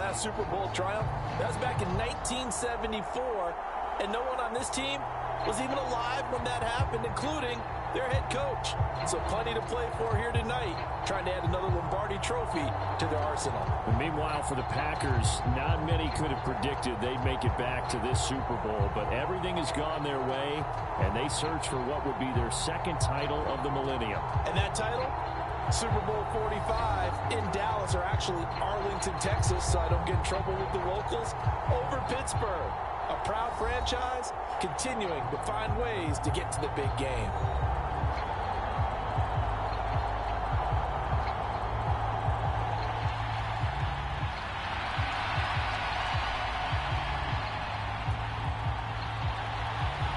last Super Bowl triumph, that was back in 1974, and no one on this team was even alive when that happened, including their head coach. So plenty to play for here tonight, trying to add another Lombardi trophy to their arsenal. And meanwhile, for the Packers, not many could have predicted they'd make it back to this Super Bowl, but everything has gone their way, and they search for what would be their second title of the millennium. And that title? Super Bowl 45 in Dallas, or actually Arlington, Texas, so I don't get in trouble with the locals, over Pittsburgh. A proud franchise continuing to find ways to get to the big game.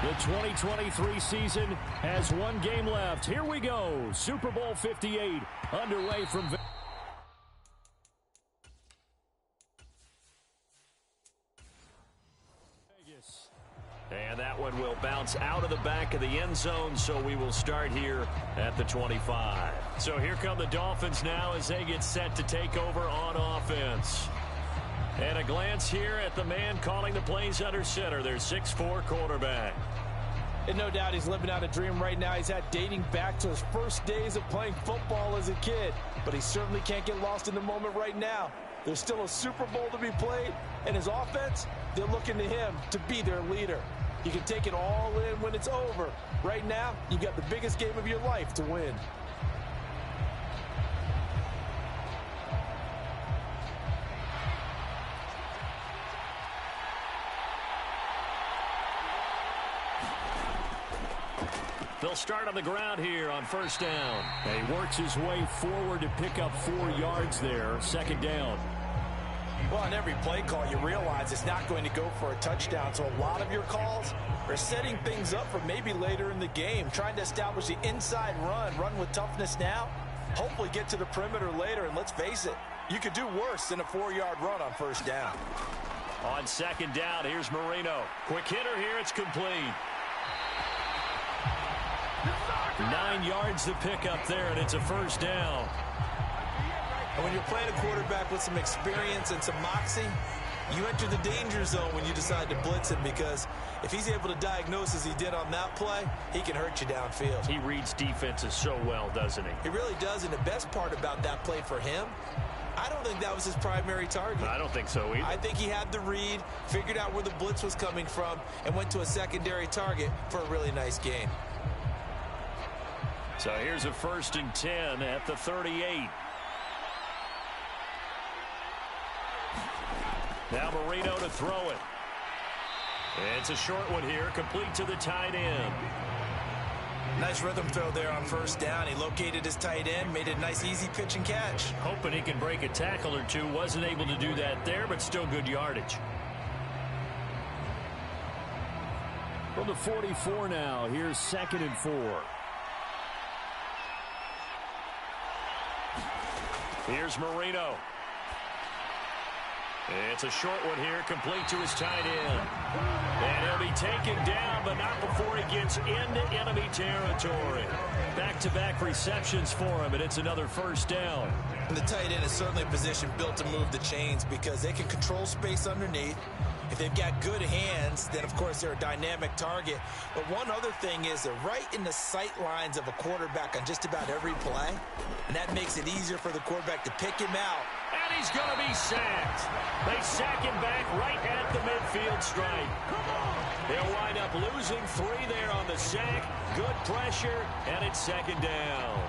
The 2023 season has one game left. Here we go. Super Bowl 58 underway from Vegas. And that one will bounce out of the back of the end zone, so we will start here at the 25. So here come the Dolphins now as they get set to take over on offense. And a glance here at the man calling the plays under center, their 6'4" quarterback. And no doubt he's living out a dream right now. He's had dating back to his first days of playing football as a kid. But he certainly can't get lost in the moment right now. There's still a Super Bowl to be played. And his offense, they're looking to him to be their leader. You can take it all in when it's over. Right now, you've got the biggest game of your life to win. They'll start on the ground here on first down. And he works his way forward to pick up 4 yards there. Second down. Well, on every play call, you realize it's not going to go for a touchdown. So a lot of your calls are setting things up for maybe later in the game, trying to establish the inside run with toughness now, hopefully get to the perimeter later. And let's face it, you could do worse than a 4-yard run on first down. On second down, here's Marino. Quick hitter here, it's complete. 9 yards to pick up there, and it's a first down. And when you're playing a quarterback with some experience and some moxie, you enter the danger zone when you decide to blitz him, because if he's able to diagnose as he did on that play, he can hurt you downfield. He reads defenses so well, doesn't he? He really does, and the best part about that play for him, I don't think that was his primary target. I don't think so either. I think he had the read, figured out where the blitz was coming from, and went to a secondary target for a really nice gain. So here's a 1st and 10 at the 38. Now Marino to throw it. It's a short one here, complete to the tight end. Nice rhythm throw there on first down. He located his tight end, made it a nice easy pitch and catch. Hoping he can break a tackle or two. Wasn't able to do that there, but still good yardage. From the 44 now, here's 2nd and 4. Here's Marino. It's a short one here, complete to his tight end. And he'll be taken down, but not before he gets into enemy territory. Back-to-back receptions for him, and it's another first down. And the tight end is certainly a position built to move the chains, because they can control space underneath. If they've got good hands, then, of course, they're a dynamic target. But one other thing is they're right in the sight lines of a quarterback on just about every play. And that makes it easier for the quarterback to pick him out. And he's going to be sacked. They sack him back right at the midfield stripe. They'll wind up losing 3 there on the sack. Good pressure, and it's second down.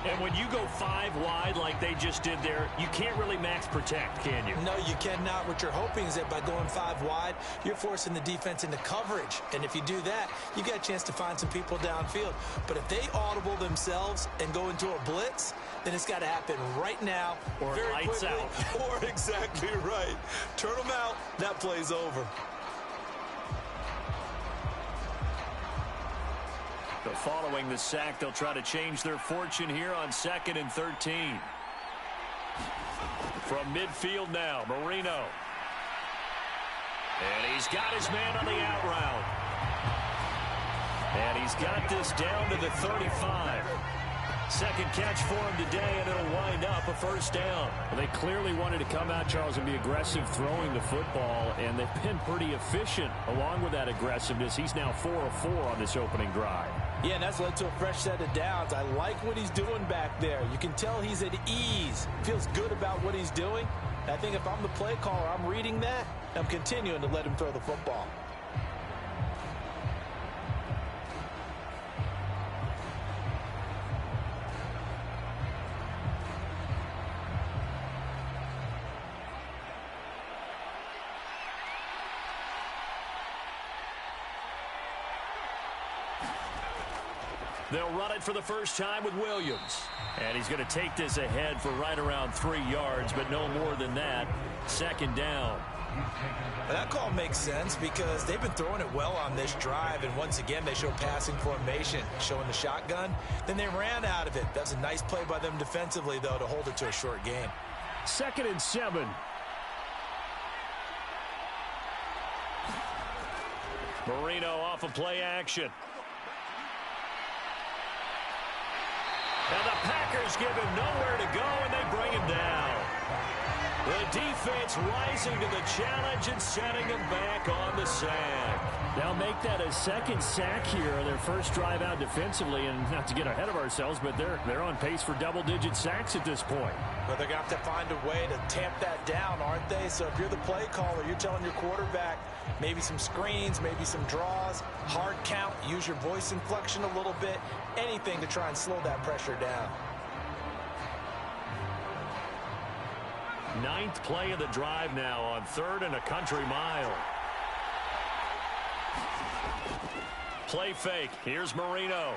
And when you go 5 wide like they just did there, you can't really max protect, can you? No, you cannot. What you're hoping is that by going 5 wide, you're forcing the defense into coverage. And if you do that, you got a chance to find some people downfield. But if they audible themselves and go into a blitz, then it's got to happen right now. Or very lights quickly, out. Or exactly right. Turn them out. That play's over. So following the sack, they'll try to change their fortune here on 2nd and 13. From midfield now, Marino. And he's got his man on the out route. And he's got this down to the 35. Second catch for him today, and it'll wind up a first down. Well, they clearly wanted to come out, Charles, and be aggressive throwing the football, and they've been pretty efficient along with that aggressiveness. He's now 4 of 4 on this opening drive. Yeah, and that's led to a fresh set of downs. I like what he's doing back there. You can tell he's at ease. Feels good about what he's doing. And I think if I'm the play caller, I'm reading that. I'm continuing to let him throw the football. They'll run it for the first time with Williams. And he's going to take this ahead for right around 3 yards, but no more than that. Second down. That call makes sense because they've been throwing it well on this drive, and once again they show passing formation, showing the shotgun. Then they ran out of it. That's a nice play by them defensively, though, to hold it to a short gain. 2nd and 7. Marino off of play action. And the Packers give him nowhere to go, and they bring him down. The defense rising to the challenge and setting him back on the sack. They'll make that a second sack here on their first drive out defensively, and not to get ahead of ourselves, but they're on pace for double-digit sacks at this point. But they're going to have to find a way to tamp that down, aren't they? So if you're the play caller, you're telling your quarterback maybe some screens, maybe some draws, hard count, use your voice inflection a little bit, anything to try and slow that pressure down. 9th play of the drive now on 3rd and a country mile. Play fake. Here's Marino.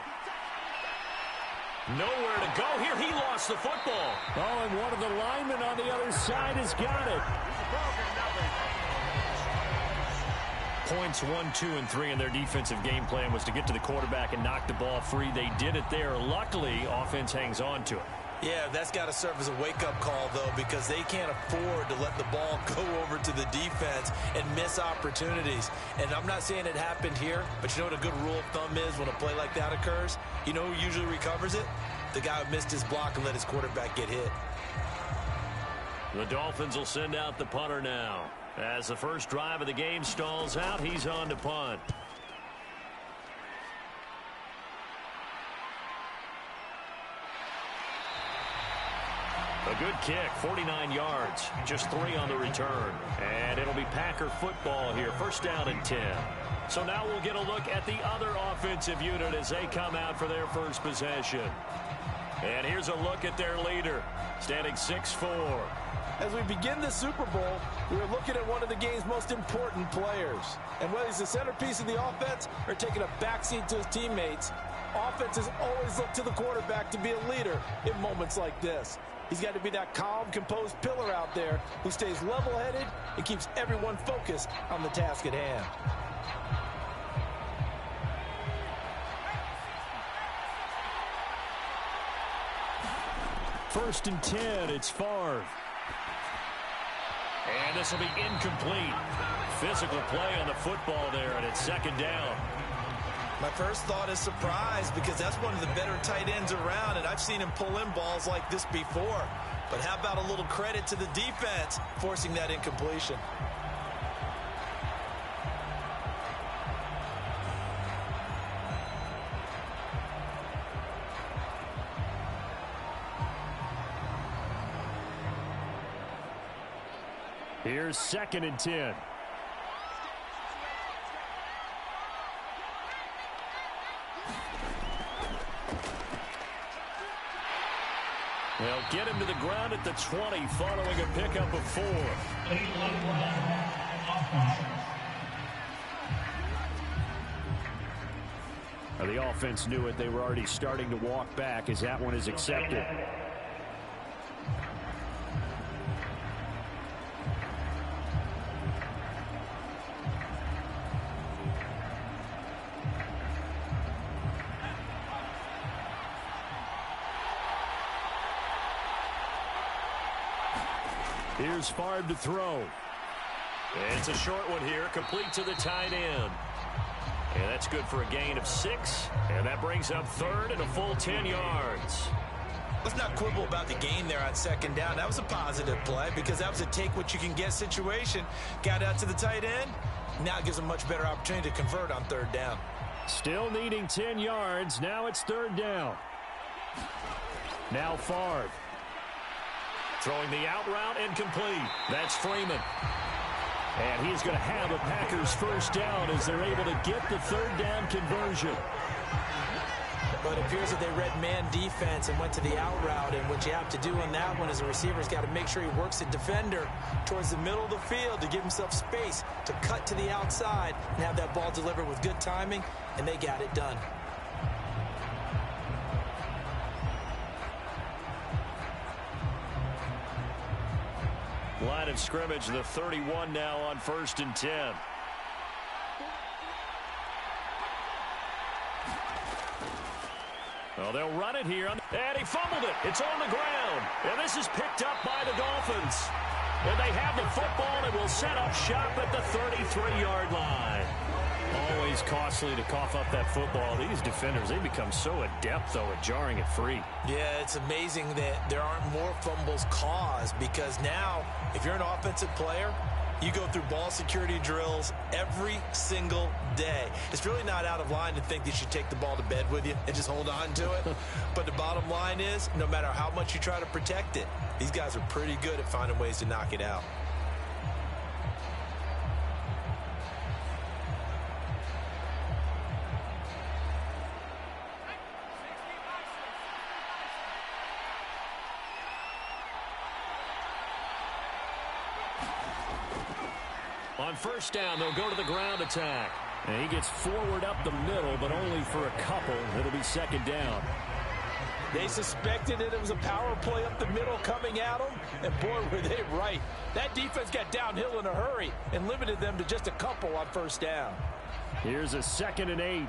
Nowhere to go here. He lost the football. Oh, and one of the linemen on the other side has got it. Points 1, 2, and 3 in their defensive game plan was to get to the quarterback and knock the ball free. They did it there. Luckily, offense hangs on to it. Yeah, that's got to serve as a wake-up call, though, because they can't afford to let the ball go over to the defense and miss opportunities. And I'm not saying it happened here, but you know what a good rule of thumb is when a play like that occurs? You know who usually recovers it? The guy who missed his block and let his quarterback get hit. The Dolphins will send out the punter now. As the first drive of the game stalls out, he's on to punt. A good kick, 49 yards, just 3 on the return. And it'll be Packer football here, first down and 10. So now we'll get a look at the other offensive unit as they come out for their first possession. And here's a look at their leader, standing 6'4". As we begin the Super Bowl, we're looking at one of the game's most important players. And whether he's the centerpiece of the offense or taking a backseat to his teammates, offenses always look to the quarterback to be a leader in moments like this. He's got to be that calm, composed pillar out there who stays level-headed and keeps everyone focused on the task at hand. First and 10, it's Favre. And this will be incomplete. Physical play on the football there, and it's second down. My first thought is surprise because that's one of the better tight ends around, and I've seen him pull in balls like this before. But how about a little credit to the defense forcing that incompletion? Here's 2nd and 10. They'll get him to the ground at the 20 following a pickup of 4. Now, the offense knew it. They were already starting to walk back as that one is accepted. Here's Favre to throw. It's a short one here, complete to the tight end. And that's good for a gain of 6. And that brings up third and a full 10 yards. Let's not quibble about the gain there on second down. That was a positive play because that was a take-what-you-can-get situation. Got out to the tight end. Now it gives a much better opportunity to convert on third down. Still needing 10 yards. Now it's third down. Now Favre. Throwing the out route incomplete. That's Freeman. And he's going to have a Packers first down as they're able to get the third down conversion. But it appears that they read man defense and went to the out route. And what you have to do on that one is the receiver's got to make sure he works the defender towards the middle of the field to give himself space to cut to the outside and have that ball delivered with good timing, and they got it done. Line of scrimmage, the 31 now on 1st and 10. Well, they'll run it here. And he fumbled it. It's on the ground. And this is picked up by the Dolphins. And they have the football and will set up shop at the 33-yard line. Always costly to cough up that football. These defenders, they become so adept, though, at jarring it free. Yeah, it's amazing that there aren't more fumbles caused because now, if you're an offensive player, you go through ball security drills every single day. It's really not out of line to think that you should take the ball to bed with you and just hold on to it. But the bottom line is, no matter how much you try to protect it, these guys are pretty good at finding ways to knock it out. On first down, they'll go to the ground attack. And he gets forward up the middle, but only for a couple. It'll be second down. They suspected that it was a power play up the middle coming at them, and boy, were they right. That defense got downhill in a hurry and limited them to just a couple on first down. Here's a 2nd and 8.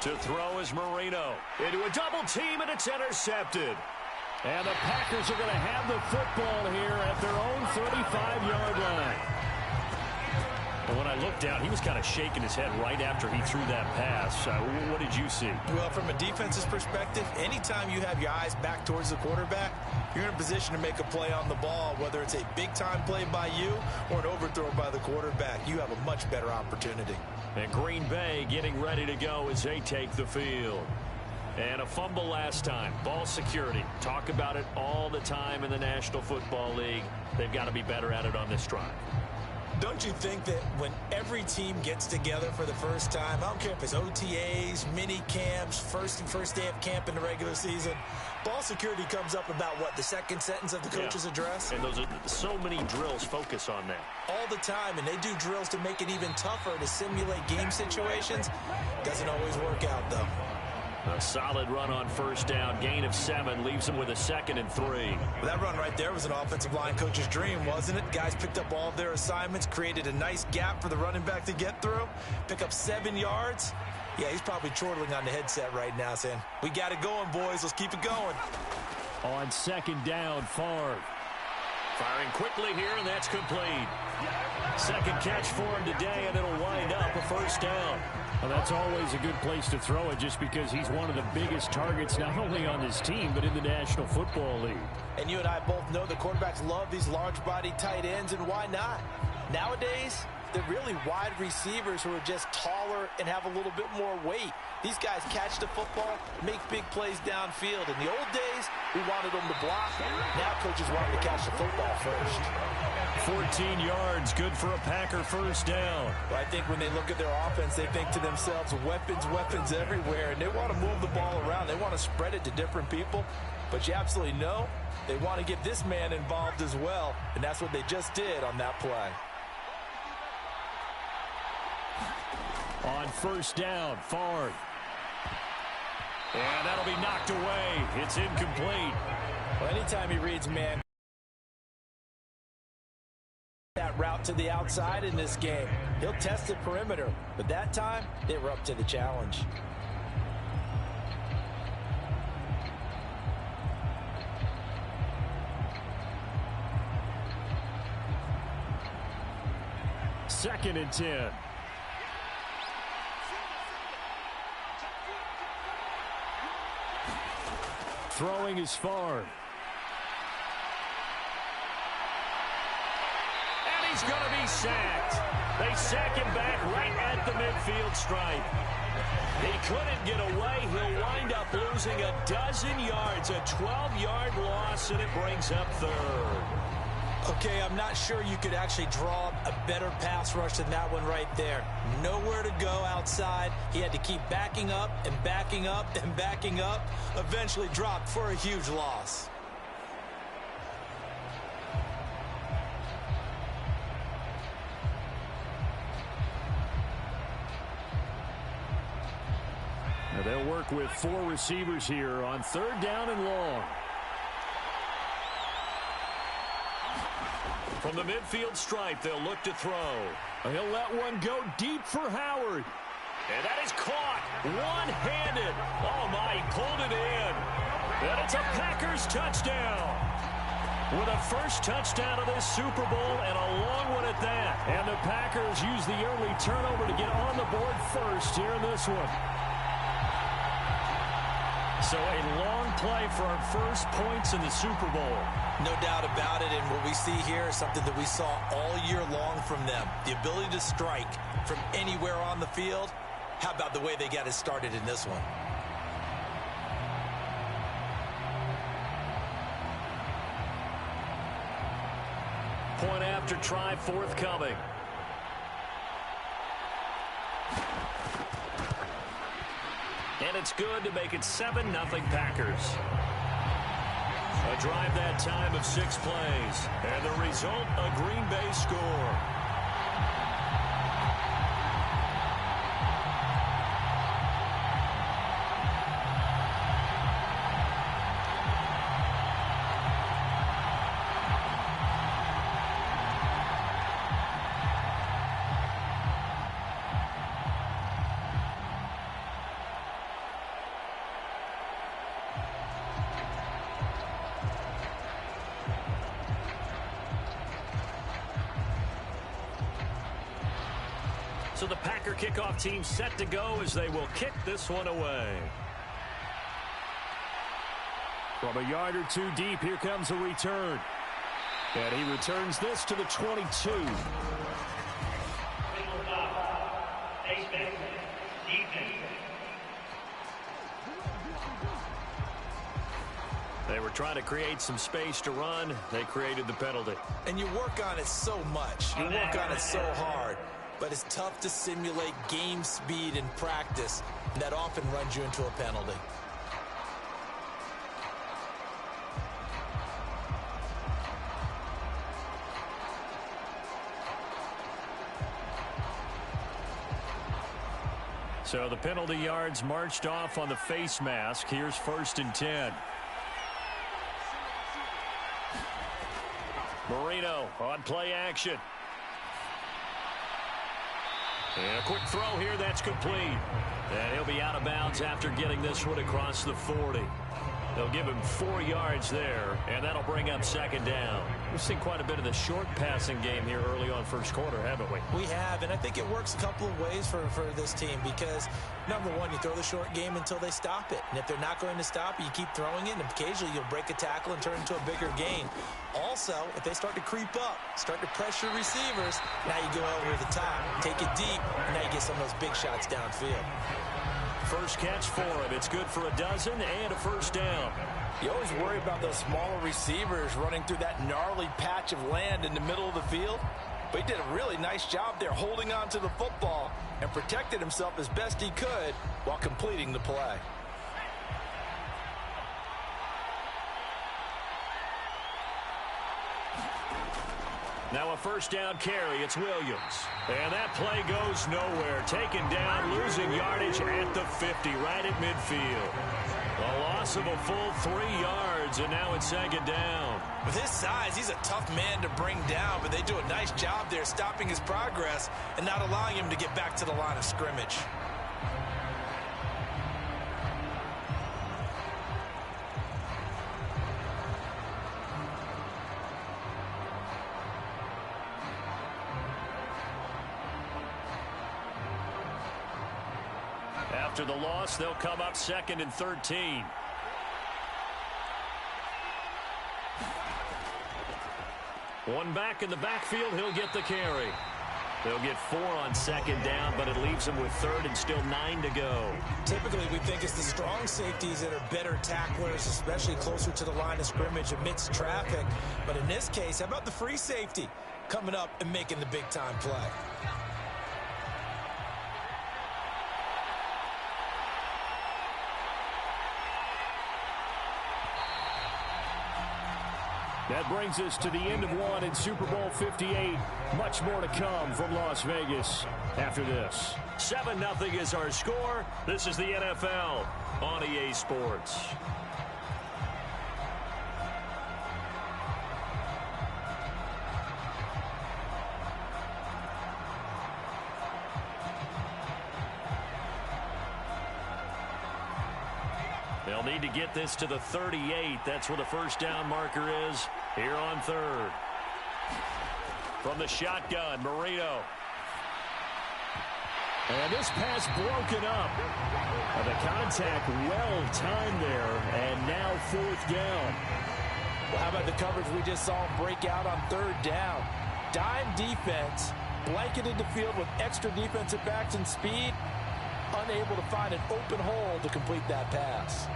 To throw is Marino. Into a double team, and it's intercepted. And the Packers are going to have the football here at their own 35-yard line. And when I looked down, he was kind of shaking his head right after he threw that pass. What did you see? Well, from a defense's perspective, anytime you have your eyes back towards the quarterback, you're in a position to make a play on the ball, whether it's a big-time play by you or an overthrow by the quarterback. You have a much better opportunity. And Green Bay getting ready to go as they take the field. And a fumble last time. Ball security. Talk about it all the time in the National Football League. They've got to be better at it on this drive. Don't you think that when every team gets together for the first time, I don't care if it's OTAs, mini camps, first day of camp in the regular season, ball security comes up about, what, the second sentence of the coach's address? And those are so many drills focus on that. All the time, and they do drills to make it even tougher to simulate game situations. Doesn't always work out, though. A solid run on first down. Gain of 7 leaves them with a 2nd and 3. Well, that run right there was an offensive line coach's dream, wasn't it? Guys picked up all of their assignments, created a nice gap for the running back to get through, pick up 7 yards. Yeah, he's probably chortling on the headset right now saying, we got it going, boys. Let's keep it going. On second down, Favre. Firing quickly here, and that's complete. Second catch for him today, and it'll wind up a first down. Well, that's always a good place to throw it just because he's one of the biggest targets not only on this team but in the National Football League. And you and I both know the quarterbacks love these large-body tight ends, and why not? Nowadays, they're really wide receivers who are just taller and have a little bit more weight. These guys catch the football, make big plays downfield. In the old days, we wanted them to block. Now coaches want them to catch the football first. 14 yards, good for a Packer first down. Well, I think when they look at their offense, they think to themselves, weapons everywhere, and they want to move the ball around. They want to spread it to different people, but you absolutely know they want to get this man involved as well, and that's what they just did on that play. On first down, Favre. And that'll be knocked away. It's incomplete. Well, anytime he reads man, that route to the outside in this game, he'll test the perimeter. But that time, they were up to the challenge. 2nd and 10. Throwing is far. And he's going to be sacked. They sack him back right at the midfield stripe. He couldn't get away. He'll wind up losing a dozen yards, a 12-yard loss, and it brings up 3rd. Okay, I'm not sure you could actually draw a better pass rush than that one right there. Nowhere to go outside. He had to keep backing up and backing up and backing up. Eventually dropped for a huge loss. Now they'll work with 4 receivers here on 3rd down and long. From the midfield stripe, they'll look to throw. He'll let one go deep for Howard. And that is caught one-handed. Oh, my, he pulled it in. And it's a Packers touchdown. With a first touchdown of this Super Bowl and a long one at that. And the Packers use the early turnover to get on the board first here in this one. So a long play for our first points in the Super Bowl. No doubt about it, and what we see here is something that we saw all year long from them. The ability to strike from anywhere on the field. How about the way they got it started in this one? Point after try forthcoming. And it's good to make it 7-0 Packers. A drive that time of 6 plays. And the result, a Green Bay score. So the Packer kickoff team set to go as they will kick this one away. From a yard or 2 deep, here comes a return. And he returns this to the 22. They were trying to create some space to run. They created the penalty. And you work on it so much. You work on it so hard. But it's tough to simulate game speed in practice. And that often runs you into a penalty. So the penalty yards marched off on the face mask. Here's 1st and 10. Marino on play action. And a quick throw here, that's complete. And he'll be out of bounds after getting this one across the 40. They'll give him 4 yards there, and that'll bring up 2nd down. We've seen quite a bit of the short passing game here early on first quarter, haven't we? We have, and I think it works a couple of ways for this team because, number one, you throw the short game until they stop it. And if they're not going to stop it, you keep throwing it, and occasionally you'll break a tackle and turn it into a bigger gain. Also, if they start to creep up, start to pressure receivers, now you go over the top, take it deep, and now you get some of those big shots downfield. First catch for him. It's good for a dozen and a 1st down. You always worry about those smaller receivers running through that gnarly patch of land in the middle of the field. But he did a really nice job there holding on to the football and protected himself as best he could while completing the play. Now a 1st down carry. It's Williams. And that play goes nowhere. Taken down, losing yardage at the 50, right at midfield. A loss of a full 3 yards, and now it's 2nd down. With his size, he's a tough man to bring down, but they do a nice job there stopping his progress and not allowing him to get back to the line of scrimmage. After the loss, they'll come up 2nd and 13. One back in the backfield, he'll get the carry. They'll get 4 on 2nd down, but it leaves them with 3rd and still 9 to go. Typically, we think it's the strong safeties that are better tacklers, especially closer to the line of scrimmage amidst traffic. But in this case, how about the free safety coming up and making the big-time play? That brings us to the end of one in Super Bowl 58. Much more to come from Las Vegas after this. 7-0 is our score. This is the NFL on EA Sports. They'll need to get this to the 38. That's where the first down marker is here on 3rd. From the shotgun, Marino. And this pass broken up. The contact well timed there, and now 4th down. Well, how about the coverage we just saw break out on 3rd down? Dime defense, blanketed the field with extra defensive backs and speed, unable to find an open hole to complete that pass.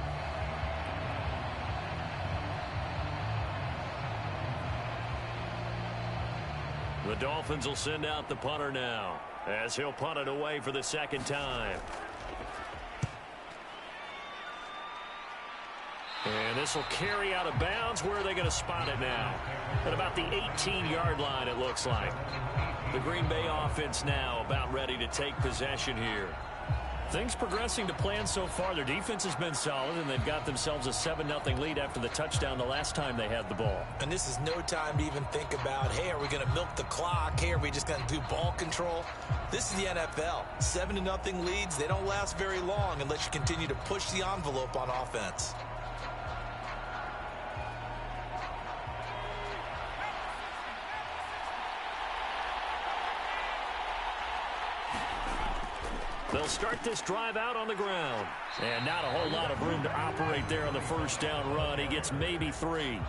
The Dolphins will send out the punter now as he'll punt it away for the 2nd time. And this will carry out of bounds. Where are they going to spot it now? At about the 18-yard line, it looks like. The Green Bay offense now about ready to take possession here. Things progressing to plan so far. Their defense has been solid, and they've got themselves a 7-0 lead after the touchdown the last time they had the ball. And this is no time to even think about, hey, are we going to milk the clock? Hey, are we just going to do ball control? This is the NFL. 7-0 leads, they don't last very long unless you continue to push the envelope on offense. They'll start this drive out on the ground. And not a whole lot of room to operate there on the first down run. He gets maybe 3.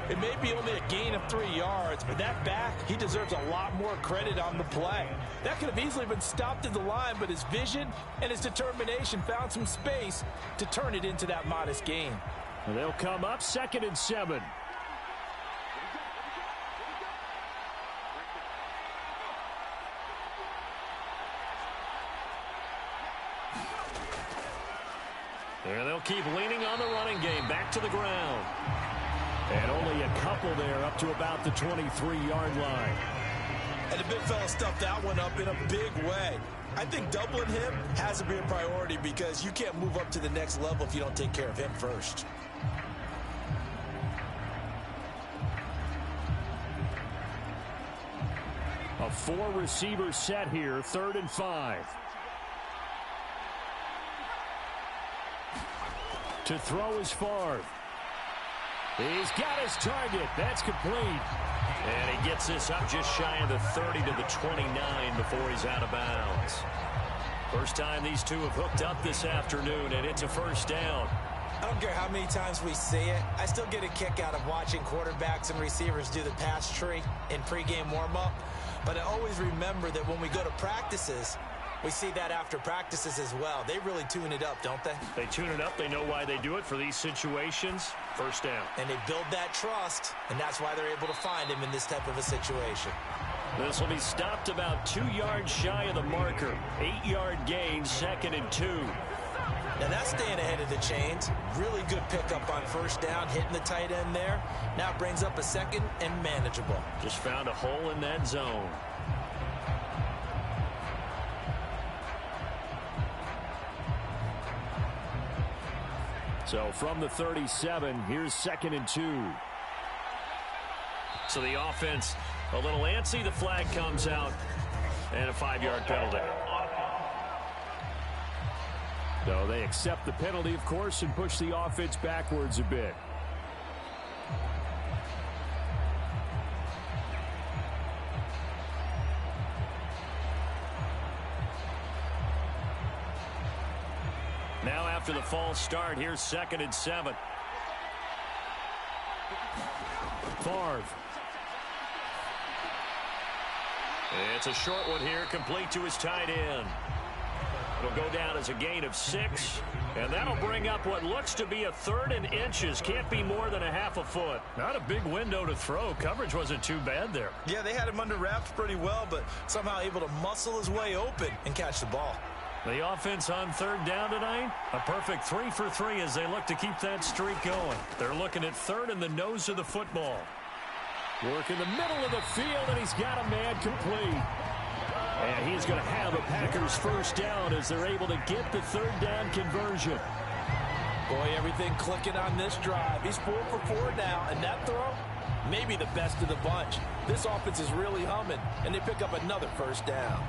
It may be only a gain of 3 yards, but that back, he deserves a lot more credit on the play. That could have easily been stopped at the line, but his vision and his determination found some space to turn it into that modest gain. And they'll come up 2nd and 7. And they'll keep leaning on the running game. Back to the ground. And only a couple there up to about the 23-yard line. And the big fella stuffed that one up in a big way. I think doubling him has to be a priority because you can't move up to the next level if you don't take care of him first. A 4-receiver set here, 3rd and 5. To throw is Favre. He's got his target. That's complete. And he gets this up just shy of the 30 to the 29 before he's out of bounds. First time these two have hooked up this afternoon, and it's a first down. I don't care how many times we say it. I still get a kick out of watching quarterbacks and receivers do the pass tree in pregame warm-up. But I always remember that when we go to practices, we see that after practices as well. They really tune it up, don't they? They tune it up. They know why they do it for these situations. First down. And they build that trust, and that's why they're able to find him in this type of a situation. This will be stopped about 2 yards shy of the marker. 8-yard gain, 2nd and 2. Now that's staying ahead of the chains. Really good pickup on first down, hitting the tight end there. Now it brings up a 2nd and manageable. Just found a hole in that zone. So from the 37, here's 2nd and 2. So the offense a little antsy. The flag comes out and a 5-yard penalty. So they accept the penalty, of course, and push the offense backwards a bit. after the false start. Here's 2nd and 7. Favre. It's a short one here, complete to his tight end. It'll go down as a gain of 6, and that'll bring up what looks to be a 3rd and inches. Can't be more than a half a foot. Not a big window to throw. Coverage wasn't too bad there. Yeah, they had him under wraps pretty well, but somehow able to muscle his way open and catch the ball. The offense on 3rd down tonight, a perfect 3 for 3 as they look to keep that streak going. They're looking at 3rd in the nose of the football. Work in the middle of the field, and he's got a man complete. And he's going to have a Packers 1st down as they're able to get the 3rd down conversion. Boy, everything clicking on this drive. He's 4 for 4 now, and that throw, maybe the best of the bunch. This offense is really humming, and they pick up another 1st down.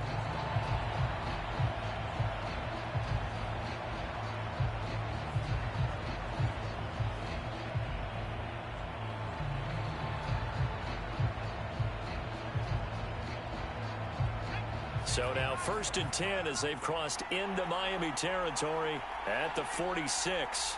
So now 1st and 10 as they've crossed into Miami territory at the 46.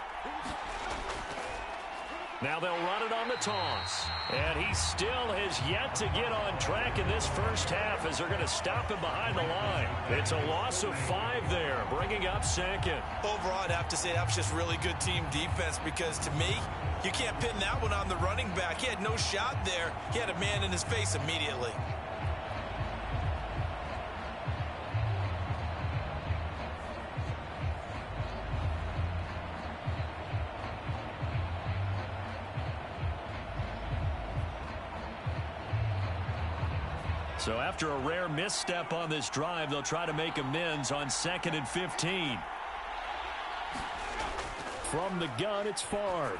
Now they'll run it on the toss. And he still has yet to get on track in this 1st half as they're going to stop him behind the line. It's a loss of 5 there, bringing up 2nd. Overall, I'd have to say that was just really good team defense because to me, you can't pin that one on the running back. He had no shot there. He had a man in his face immediately. So after a rare misstep on this drive, they'll try to make amends on 2nd and 15. From the gun, it's Favre.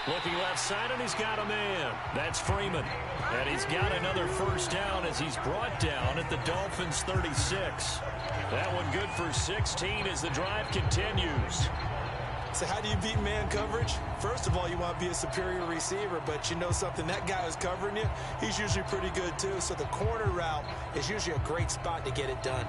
Looking left side, and he's got a man. That's Freeman. And he's got another 1st down as he's brought down at the Dolphins 36. That one good for 16 as the drive continues. So how do you beat man coverage? First of all, you want to be a superior receiver, but you know something, that guy who's covering you, he's usually pretty good too. So the corner route is usually a great spot to get it done.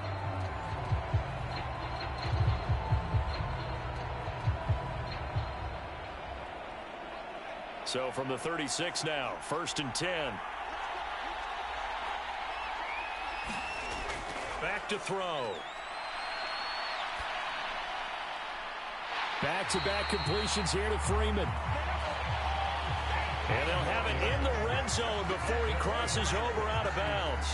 So from the 36 now, 1st and 10. Back to throw. Back-to-back completions here to Freeman. And they'll have it in the red zone before he crosses over out of bounds.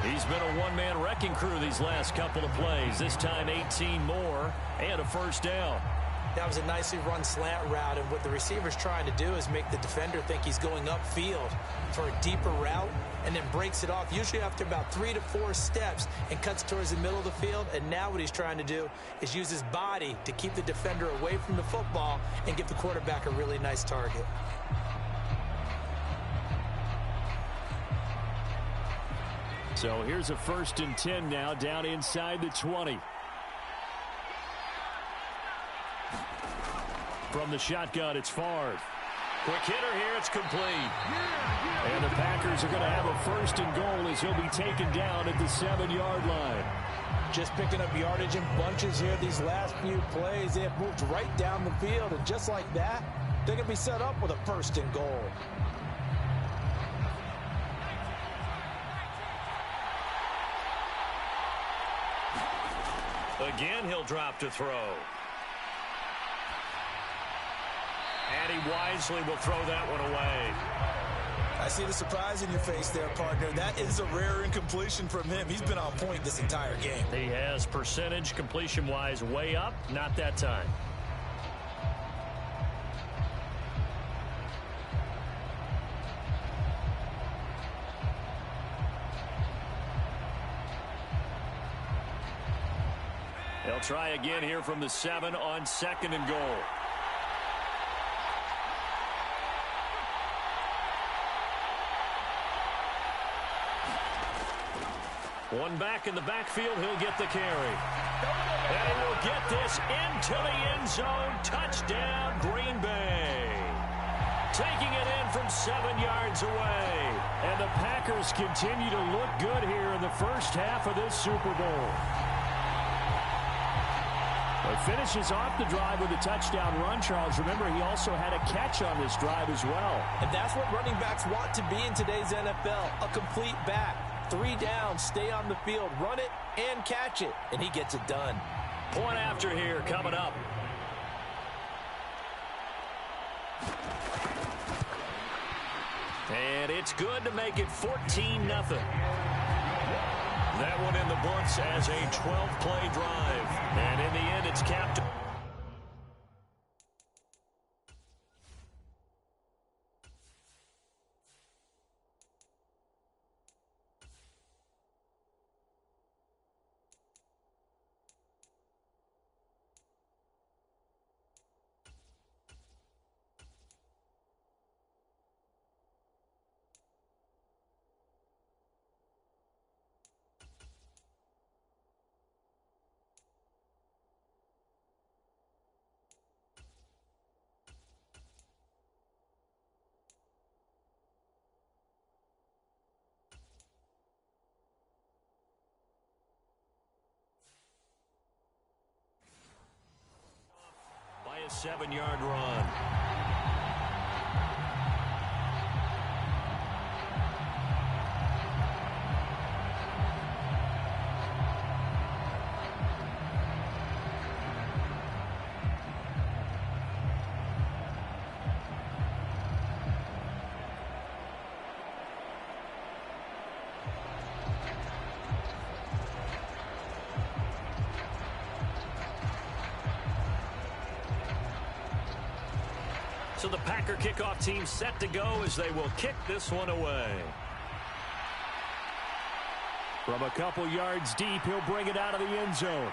He's been a one-man wrecking crew these last couple of plays. This time 18 more and a 1st down. That was a nicely run slant route, and what the receiver's trying to do is make the defender think he's going upfield for a deeper route and then breaks it off, usually after about 3 to 4 steps, and cuts towards the middle of the field. And now what he's trying to do is use his body to keep the defender away from the football and give the quarterback a really nice target. So here's a 1st and 10 now down inside the 20. From the shotgun, it's Favre. Quick hitter here, it's complete. And the Packers are going to have a 1st and goal as he'll be taken down at the 7-yard line. Just picking up yardage in bunches here these last few plays. They have moved right down the field, and just like that, they're going to be set up with a 1st and goal. Again, he'll drop to throw. And he wisely will throw that one away. I see the surprise in your face there, partner. That is a rare incompletion from him. He's been on point this entire game. He has percentage completion-wise way up, not that time. They'll try again here from the 7 on 2nd and goal. One back in the backfield, he'll get the carry. And he will get this into the end zone. Touchdown, Green Bay. Taking it in from 7 yards away. And the Packers continue to look good here in the 1st half of this Super Bowl. A finishes off the drive with a touchdown run, Charles. Remember, he also had a catch on this drive as well. And that's what running backs want to be in today's NFL, a complete back. 3 down, stay on the field, run it, and catch it. And he gets it done. Point after here coming up. And it's good to make it 14-0. That one in the books as a 12-play drive. And in the end, it's capped. By a 7-yard run. So the Packer kickoff team set to go as they will kick this one away. From a couple yards deep, he'll bring it out of the end zone.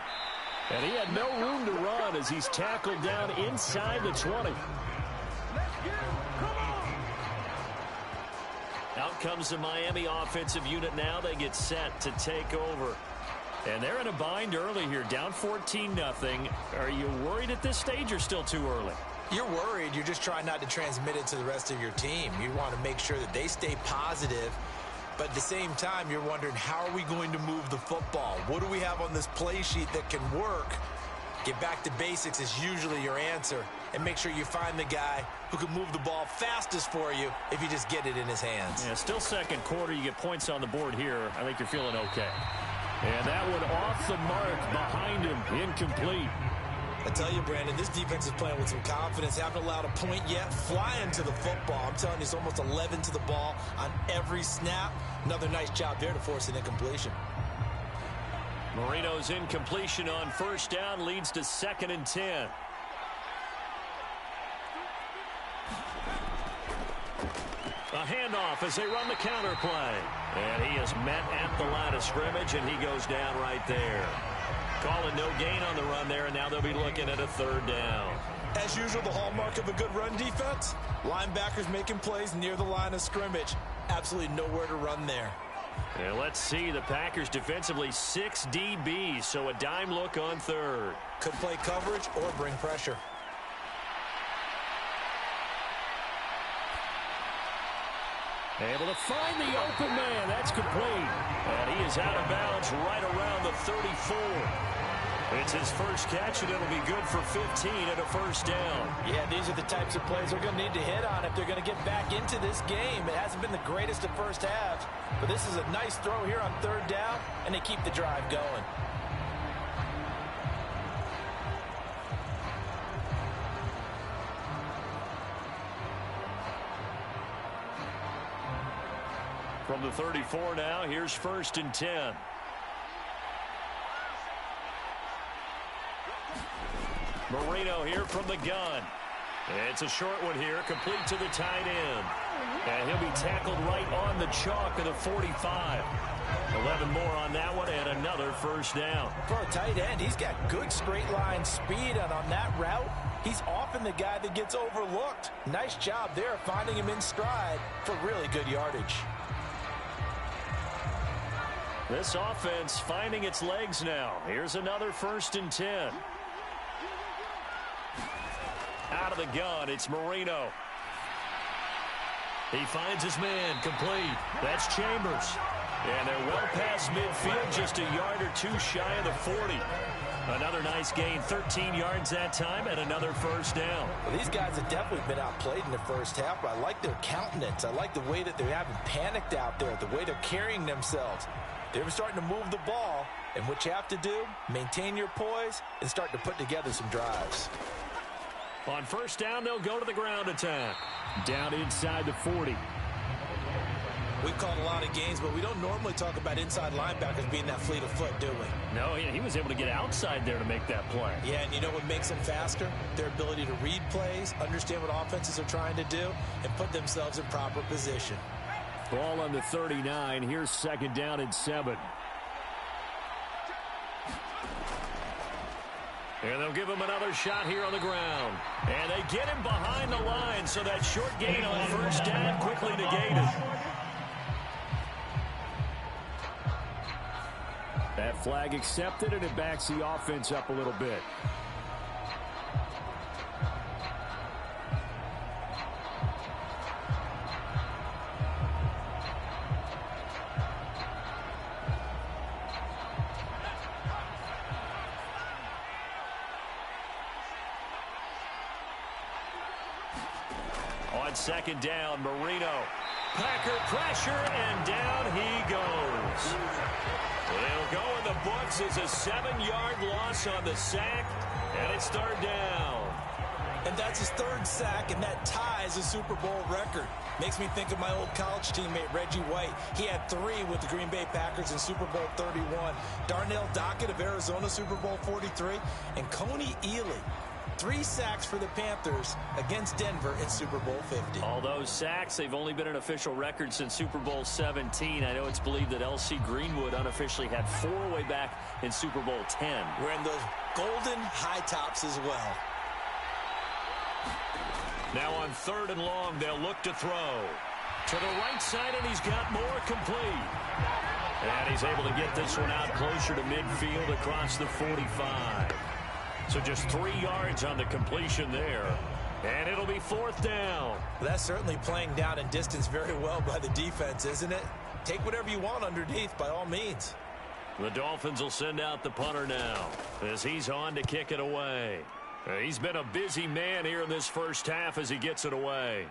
And he had no room to run as he's tackled down inside the 20. Out comes the Miami offensive unit now. They get set to take over. And they're in a bind early here, down 14-0. Are you worried at this stage or still too early? You're worried. You're just trying not to transmit it to the rest of your team. You want to make sure that they stay positive. But at the same time, you're wondering, how are we going to move the football? What do we have on this play sheet that can work? Get back to basics is usually your answer. And make sure you find the guy who can move the ball fastest for you if you just get it in his hands. Yeah, still second quarter. You get points on the board here. I think you're feeling okay. And that one off the mark behind him. Incomplete. I tell you, Brandon, this defense is playing with some confidence. Haven't allowed a point yet. Flying to the football. I'm telling you, it's almost 11 to the ball on every snap. Another nice job there to force an incompletion. Marino's incompletion on first down leads to 2nd and 10. A handoff as they run the counter play. And he is met at the line of scrimmage, and he goes down right there. Calling no gain on the run there, and now they'll be looking at a 3rd down. As usual, the hallmark of a good run defense, linebackers making plays near the line of scrimmage. Absolutely nowhere to run there. And let's see, the Packers defensively 6 DBs, so a dime look on 3rd. Could play coverage or bring pressure. Able to find the open man. That's complete. And he is out of bounds right around the 34. It's his first catch, and it'll be good for 15 and a 1st down. Yeah, these are the types of plays they're going to need to hit on if they're going to get back into this game. It hasn't been the greatest of first halves, but this is a nice throw here on 3rd down, and they keep the drive going. From the 34 now, here's 1st and 10. Marino here from the gun. It's a short one here, complete to the tight end. And he'll be tackled right on the chalk of the 45. 11 more on that one, and another 1st down. For a tight end, he's got good straight line speed, and on that route, he's often the guy that gets overlooked. Nice job there finding him in stride for really good yardage. This offense finding its legs now. Here's another 1st and 10. Out of the gun, it's Marino. He finds his man, complete. That's Chambers. And they're well past midfield, just a yard or two shy of the 40. Another nice gain, 13 yards that time, and another first down. Well, these guys have definitely been outplayed in the first half, but I like their countenance. I like the way that they haven't panicked out there, the way they're carrying themselves. They're starting to move the ball, and what you have to do, maintain your poise and start to put together some drives. On first down, they'll go to the ground attack. Down inside the 40. We've called a lot of games, but we don't normally talk about inside linebackers being that fleet of foot, do we? No, he was able to get outside there to make that play. Yeah, and you know what makes them faster? Their ability to read plays, understand what offenses are trying to do, and put themselves in proper position. Ball on the 39. Here's second down and 7. And they'll give him another shot here on the ground. And they get him behind the line, so that short gain on first down quickly negated. That flag accepted, and it backs the offense up a little bit. On second down, Marino. Packer pressure, and down he goes. They'll go in the books as a 7-yard loss on the sack, and it's third down. And that's his third sack, and that ties a Super Bowl record. Makes me think of my old college teammate, Reggie White. He had 3 with the Green Bay Packers in Super Bowl 31. Darnell Dockett of Arizona, Super Bowl 43. And Coney Ealy, 3 sacks for the Panthers against Denver in Super Bowl 50. All those sacks, they've only been an official record since Super Bowl 17. I know it's believed that L.C. Greenwood unofficially had 4 way back in Super Bowl 10. Wearing those golden high tops as well. Now on third and long, they'll look to throw. To the right side, and he's got more complete. And he's able to get this one out closer to midfield across the 45. So just 3 yards on the completion there. And it'll be fourth down. Well, that's certainly playing down in distance very well by the defense, isn't it? Take whatever you want underneath, by all means. The Dolphins will send out the punter now as he's on to kick it away. He's been a busy man here in this first half as he gets it away.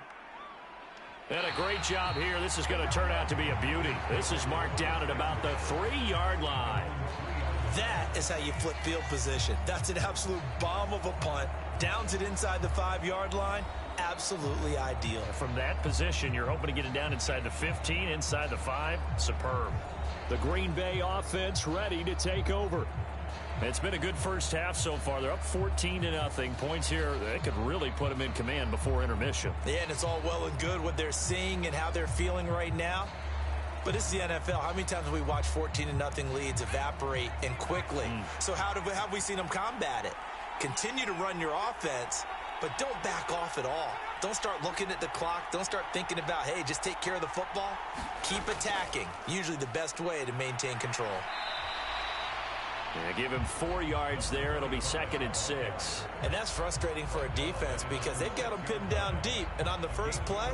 And a great job here. This is going to turn out to be a beauty. This is marked down at about the 3-yard line. That is how you flip field position. That's an absolute bomb of a punt. Downs it inside the 5-yard line. Absolutely ideal. From that position, you're hoping to get it down inside the 15, inside the 5. Superb. The Green Bay offense ready to take over. It's been a good first half so far. They're up 14-0. Points here, they could really put them in command before intermission. Yeah, and it's all well and good what they're seeing and how they're feeling right now. But this is the NFL. How many times have we watched 14-0 leads evaporate and quickly? So how have we seen them combat it? Continue to run your offense, but don't back off at all. Don't start looking at the clock. Don't start thinking about, hey, just take care of the football. Keep attacking. Usually the best way to maintain control. Yeah, give him 4 yards there. It'll be 2nd and 6. And that's frustrating for a defense because they've got them pinned down deep. And on the first play,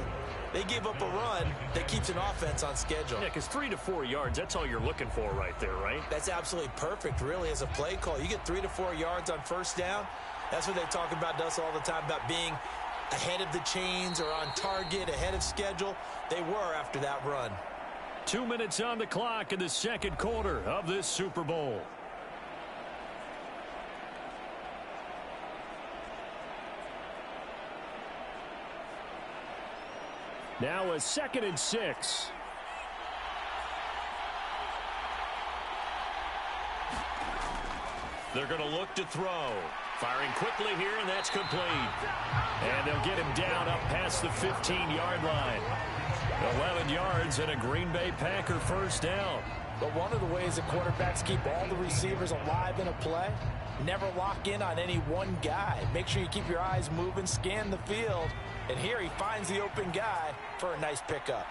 they give up a run that keeps an offense on schedule. Yeah, because 3 to 4 yards, that's all you're looking for right there, right? That's absolutely perfect, really, as a play call. You get 3 to 4 yards on first down. That's what they talk about to us all the time, about being ahead of the chains or on target, ahead of schedule. They were after that run. 2 minutes on the clock in the second quarter of this Super Bowl. Now a 2nd and 6. They're going to look to throw. Firing quickly here, and that's complete. And they'll get him down up past the 15-yard line. 11 yards and a Green Bay Packer first down. But one of the ways that quarterbacks keep all the receivers alive in a play, never lock in on any one guy. Make sure you keep your eyes moving, scan the field. And here he finds the open guy for a nice pickup.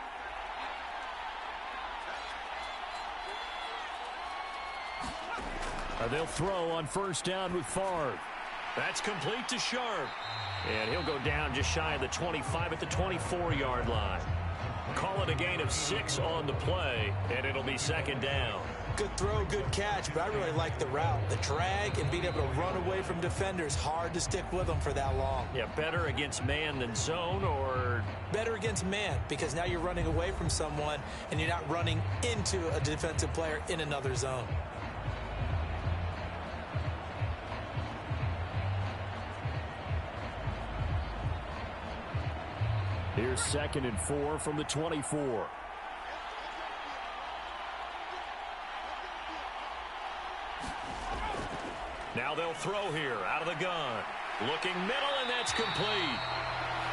They'll throw on first down with Favre. That's complete to Sharp. And he'll go down just shy of the 25 at the 24-yard line. Call it a gain of 6 on the play, and it'll be 2nd down. Good throw, good catch, but I really like the route. The drag and being able to run away from defenders, hard to stick with them for that long. Yeah, better against man than zone, or? Better against man, because now you're running away from someone and you're not running into a defensive player in another zone. Here's 2nd and 4 from the 24. Now they'll throw here out of the gun. Looking middle, and that's complete.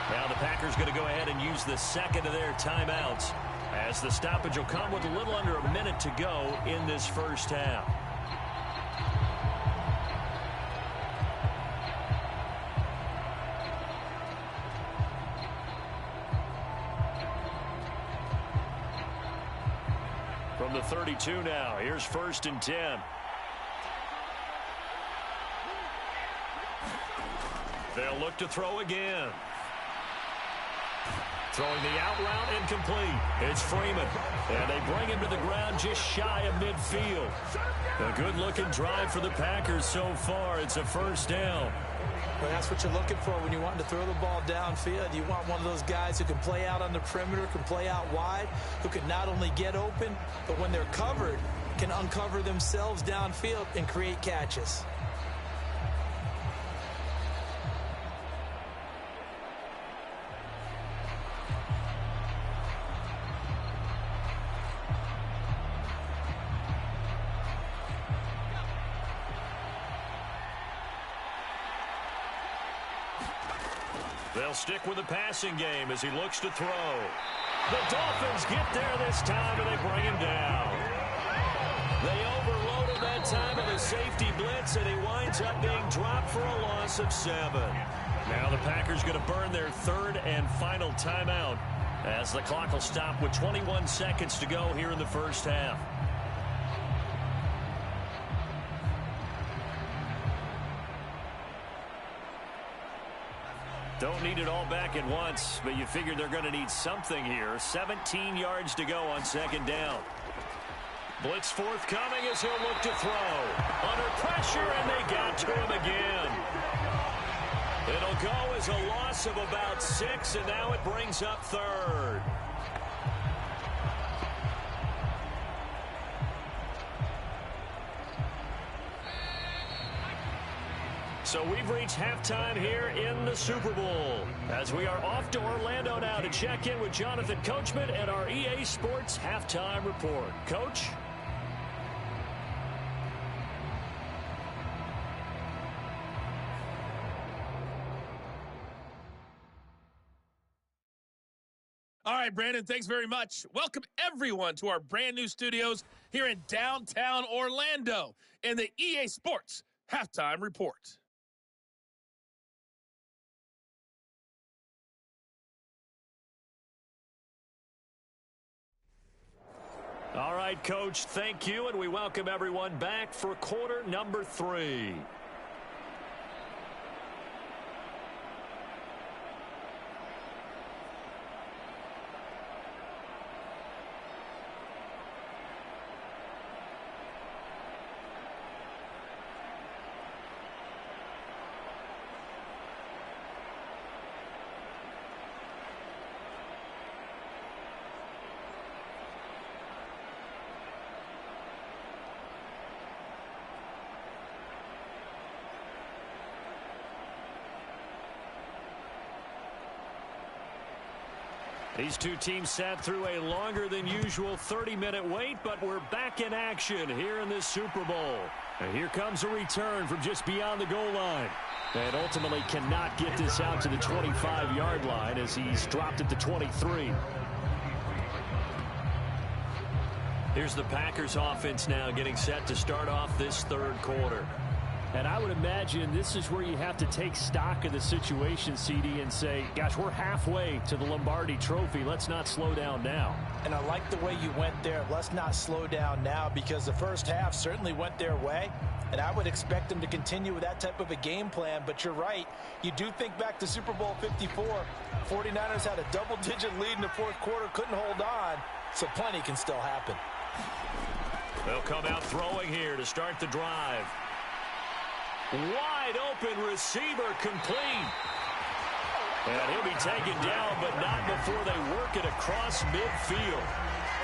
Now the Packers going to go ahead and use the second of their timeouts, as the stoppage will come with a little under a minute to go in this first half. From the 32 now, here's 1st and 10. They'll look to throw again. Throwing the out route incomplete. It's Freeman. And they bring him to the ground just shy of midfield. A good-looking drive for the Packers so far. It's a 1st down. Well, that's what you're looking for when you want to throw the ball downfield. You want one of those guys who can play out on the perimeter, can play out wide, who can not only get open, but when they're covered, can uncover themselves downfield and create catches. They'll stick with the passing game as he looks to throw. The Dolphins get there this time, and they bring him down. They overload him that time with a safety blitz, and he winds up being dropped for a loss of 7. Now the Packers going to burn their 3rd and final timeout, as the clock will stop with 21 seconds to go here in the first half. Don't need it all back at once, but you figure they're going to need something here. 17 yards to go on 2nd down. Blitz forthcoming as he'll look to throw. Under pressure, and they got to him again. It'll go as a loss of about 6, and now it brings up 3rd. So we've reached halftime here in the Super Bowl, as we are off to Orlando now to check in with Jonathan Coachman and our EA Sports Halftime Report. Coach? All right, Brandon, thanks very much. Welcome, everyone, to our brand new studios here in downtown Orlando in the EA Sports Halftime Report. All right, Coach, thank you, and we welcome everyone back for quarter number 3. These two teams sat through a longer than usual 30-minute wait, but we're back in action here in this Super Bowl. And here comes a return from just beyond the goal line. And ultimately cannot get this out to the 25-yard line as he's dropped at the 23. Here's the Packers offense now getting set to start off this 3rd quarter. And I would imagine this is where you have to take stock of the situation, CD, and say, gosh, we're halfway to the Lombardi Trophy. Let's not slow down now. And I like the way you went there. Let's not slow down now, because the first half certainly went their way. And I would expect them to continue with that type of a game plan. But you're right. You do think back to Super Bowl 54. 49ers had a double-digit lead in the 4th quarter, couldn't hold on. So plenty can still happen. They'll come out throwing here to start the drive. Wide open receiver complete. And he'll be taken down, but not before they work it across midfield.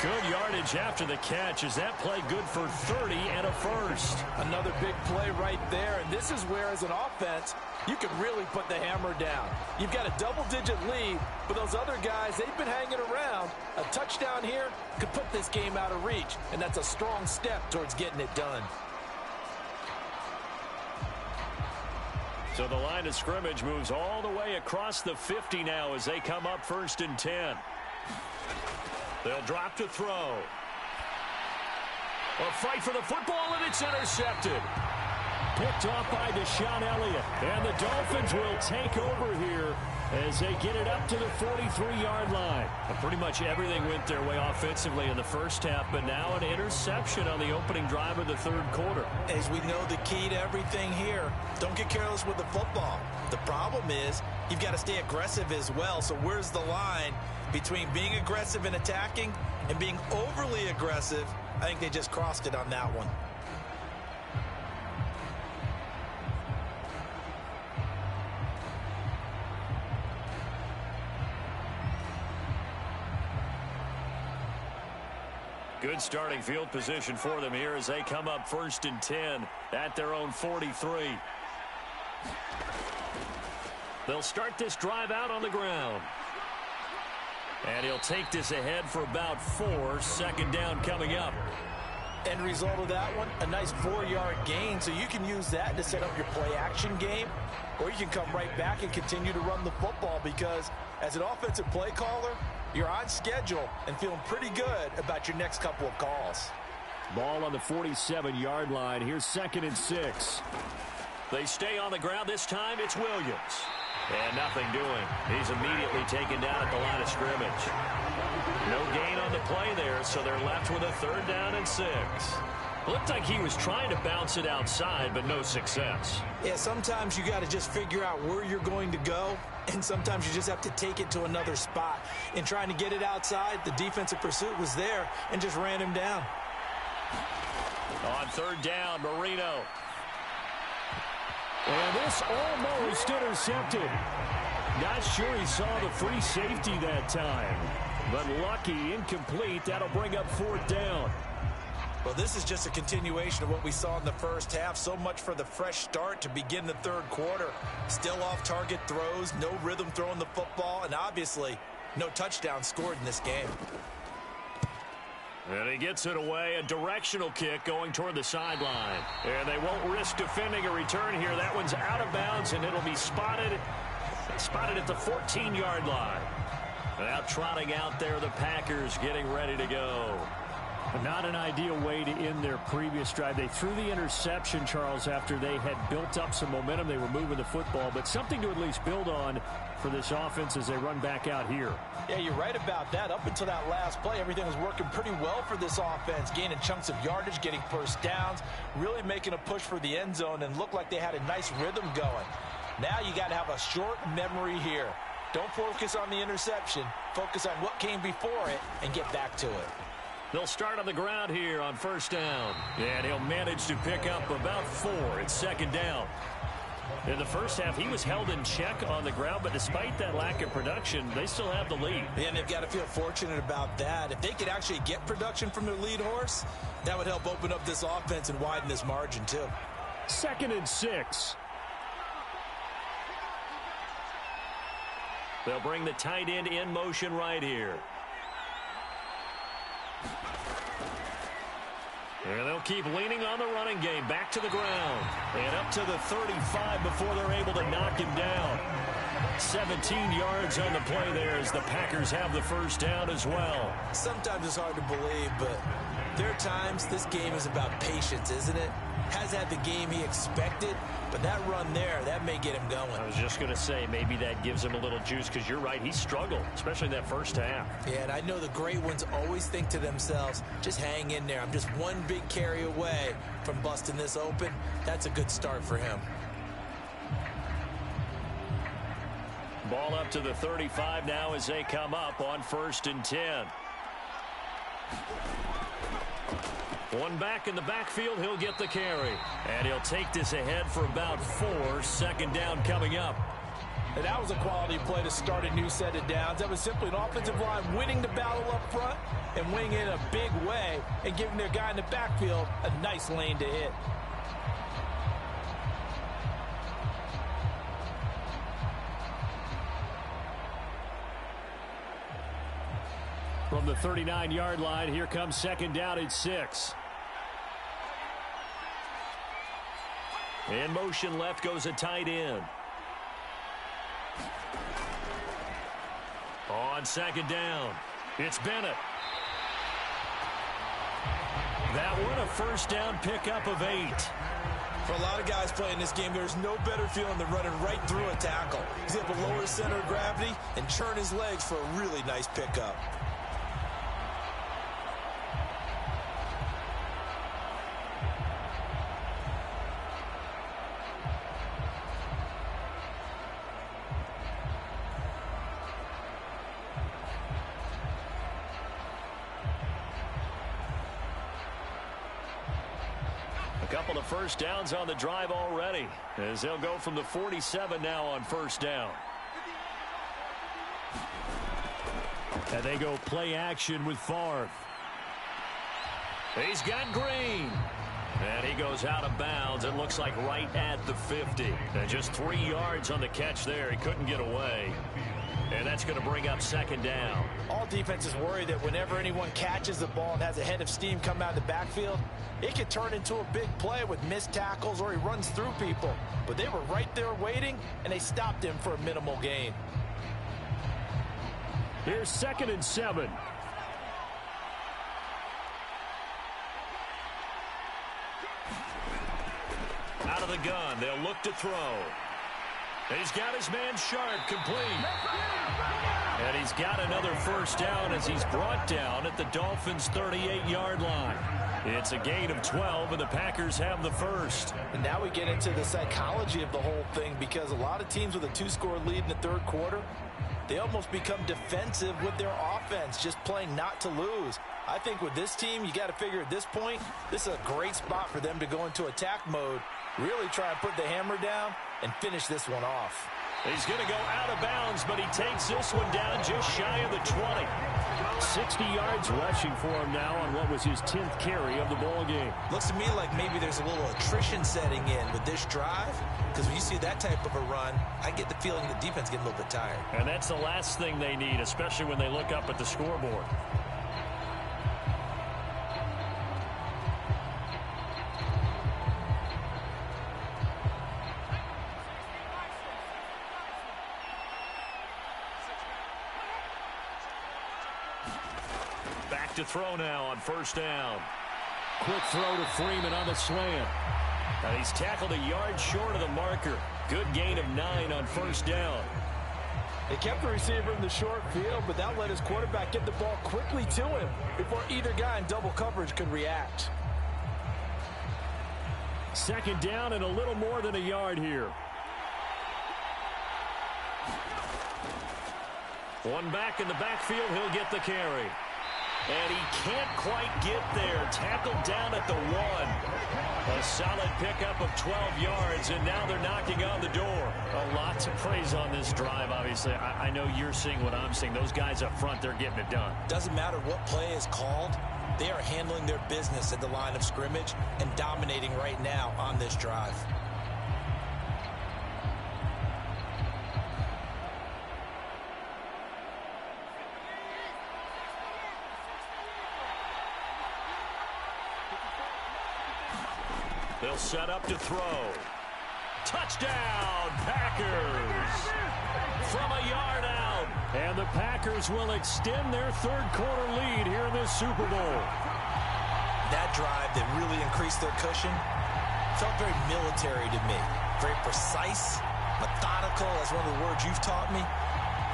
Good yardage after the catch. Is that play good for 30 and a first? Another big play right there, and this is where, as an offense, you can really put the hammer down. You've got a double-digit lead, but those other guys, they've been hanging around. A touchdown here could put this game out of reach, and that's a strong step towards getting it done. So the line of scrimmage moves all the way across the 50 now as they come up 1st and 10. They'll drop to throw. A fight for the football, and it's intercepted. Picked off by Deshaun Elliott. And the Dolphins will take over here as they get it up to the 43-yard line. Well, pretty much everything went their way offensively in the first half, but now an interception on the opening drive of the third quarter. As we know, the key to everything here, don't get careless with the football. The problem is you've got to stay aggressive as well. So where's the line between being aggressive and attacking and being overly aggressive? I think they just crossed it on that one. Good starting field position for them here as they come up 1st and 10 at their own 43. They'll start this drive out on the ground. And he'll take this ahead for about 4. 2nd down coming up. End result of that one, a nice 4-yard gain. So you can use that to set up your play-action game, or you can come right back and continue to run the football because as an offensive play caller, you're on schedule and feeling pretty good about your next couple of calls. Ball on the 47-yard line. Here's 2nd and 6. They stay on the ground. This time it's Williams. And nothing doing. He's immediately taken down at the line of scrimmage. No gain on the play there, so they're left with a 3rd down and 6. Looked like he was trying to bounce it outside, but no success. Yeah, sometimes you got to just figure out where you're going to go, and sometimes you just have to take it to another spot. In trying to get it outside, the defensive pursuit was there and just ran him down. On 3rd down, Marino. And this almost intercepted. Not sure he saw the free safety that time. But lucky, incomplete. That'll bring up 4th down. Well, this is just a continuation of what we saw in the first half. So much for the fresh start to begin the third quarter. Still off-target throws, no rhythm throwing the football, and obviously no touchdown scored in this game. And he gets it away, a directional kick going toward the sideline. And they won't risk defending a return here. That one's out of bounds, and it'll be spotted at the 14-yard line. Now trotting out there, the Packers getting ready to go. Not an ideal way to end their previous drive. They threw the interception, Charles, after they had built up some momentum. They were moving the football, but something to at least build on for this offense as they run back out here. Yeah, you're right about that. Up until that last play, everything was working pretty well for this offense, gaining chunks of yardage, getting first downs, really making a push for the end zone, and looked like they had a nice rhythm going. Now you got to have a short memory here. Don't focus on the interception. Focus on what came before it and get back to it. They'll start on the ground here on 1st down. And he'll manage to pick up about 4. It's 2nd down. In the first half, he was held in check on the ground, but despite that lack of production, they still have the lead. And they've got to feel fortunate about that. If they could actually get production from their lead horse, that would help open up this offense and widen this margin too. 2nd and 6. They'll bring the tight end in motion right here. And they'll keep leaning on the running game. Back to the ground. And up to the 35 before they're able to knock him down. 17 yards on the play there as the Packers have the first down as well. Sometimes it's hard to believe, but there are times this game is about patience, isn't it? Has had the game he expected, but that run there, that may get him going. I was just going to say maybe that gives him a little juice because you're right, he struggled, especially that first half. Yeah, and I know the great ones always think to themselves, just hang in there. I'm just one big carry away from busting this open. That's a good start for him. Ball up to the 35 now as they come up on 1st and 10. One back in the backfield, he'll get the carry. And he'll take this ahead for about 4. Second down coming up. And that was a quality play to start a new set of downs. That was simply an offensive line winning the battle up front and winning it in a big way and giving their guy in the backfield a nice lane to hit. From the 39-yard line, here comes second down at 6. In motion left goes a tight end. On second down, it's Bennett. That one a first down pickup of 8. For a lot of guys playing this game, there's no better feeling than running right through a tackle. He's able to lower his center of gravity and churn his legs for a really nice pickup. A couple of first downs on the drive already, as they'll go from the 47 now on first down. And they go play action with Favre. He's got Green. And he goes out of bounds. It looks like right at the 50. And just 3 yards on the catch there. He couldn't get away. And that's going to bring up second down. All defenses worry that whenever anyone catches the ball and has a head of steam come out of the backfield, it could turn into a big play with missed tackles or he runs through people. But they were right there waiting, and they stopped him for a minimal gain. Here's 2nd and 7. Out of the gun, they'll look to throw. He's got his man Sharp complete. And he's got another first down as he's brought down at the Dolphins' 38-yard line. It's a gain of 12, and the Packers have the first. And now we get into the psychology of the whole thing, because a lot of teams with a 2-score lead in the third quarter, they almost become defensive with their offense, just playing not to lose. I think with this team, you got to figure at this point, this is a great spot for them to go into attack mode, really try and put the hammer down and finish this one off. He's going to go out of bounds, but he takes this one down just shy of the 20. 60 yards rushing for him now on what was his 10th carry of the ball game. Looks to me like maybe there's a little attrition setting in with this drive, because when you see that type of a run, I get the feeling the defense getting a little bit tired. And that's the last thing they need, especially when they look up at the scoreboard. To throw now on first down. Quick throw to Freeman on the slant. And he's tackled a yard short of the marker. Good gain of 9 on first down. They kept the receiver in the short field, but that let his quarterback get the ball quickly to him before either guy in double coverage could react. Second down and a little more than a yard here. One back in the backfield, he'll get the carry. And he can't quite get there. Tackled down at the 1. A solid pickup of 12 yards, and now they're knocking on the door. A lot to praise on this drive, obviously. I know you're seeing what I'm seeing. Those guys up front, they're getting it done. Doesn't matter what play is called. They are handling their business at the line of scrimmage and dominating right now on this drive. They'll set up to throw. Touchdown, Packers! From a yard out. And the Packers will extend their third quarter lead here in this Super Bowl. That drive that really increased their cushion felt very military to me. Very precise, methodical, that's one of the words you've taught me.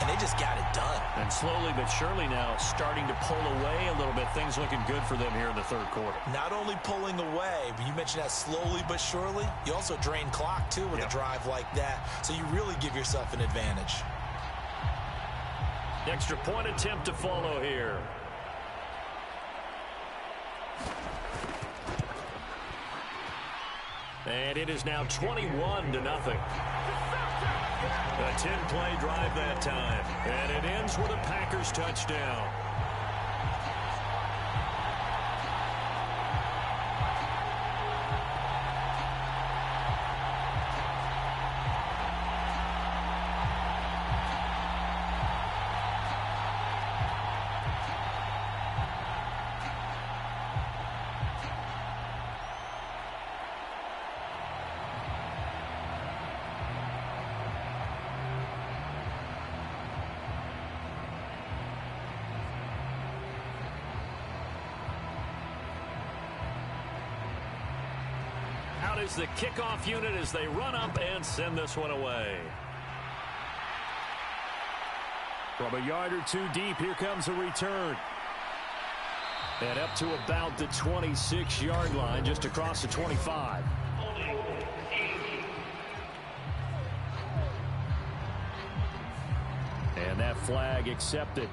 And they just got it done. And slowly but surely now starting to pull away a little bit. Things looking good for them here in the third quarter. Not only pulling away, but you mentioned that slowly but surely. You also drain clock, too, with a drive like that. So you really give yourself an advantage. Extra point attempt to follow here. And it is now 21-0. A 10-play drive that time. And it ends with a Packers touchdown. Out is the kickoff unit as they run up and send this one away. From a yard or two deep, here comes a return. And up to about the 26-yard line, just across the 25. And that flag accepted.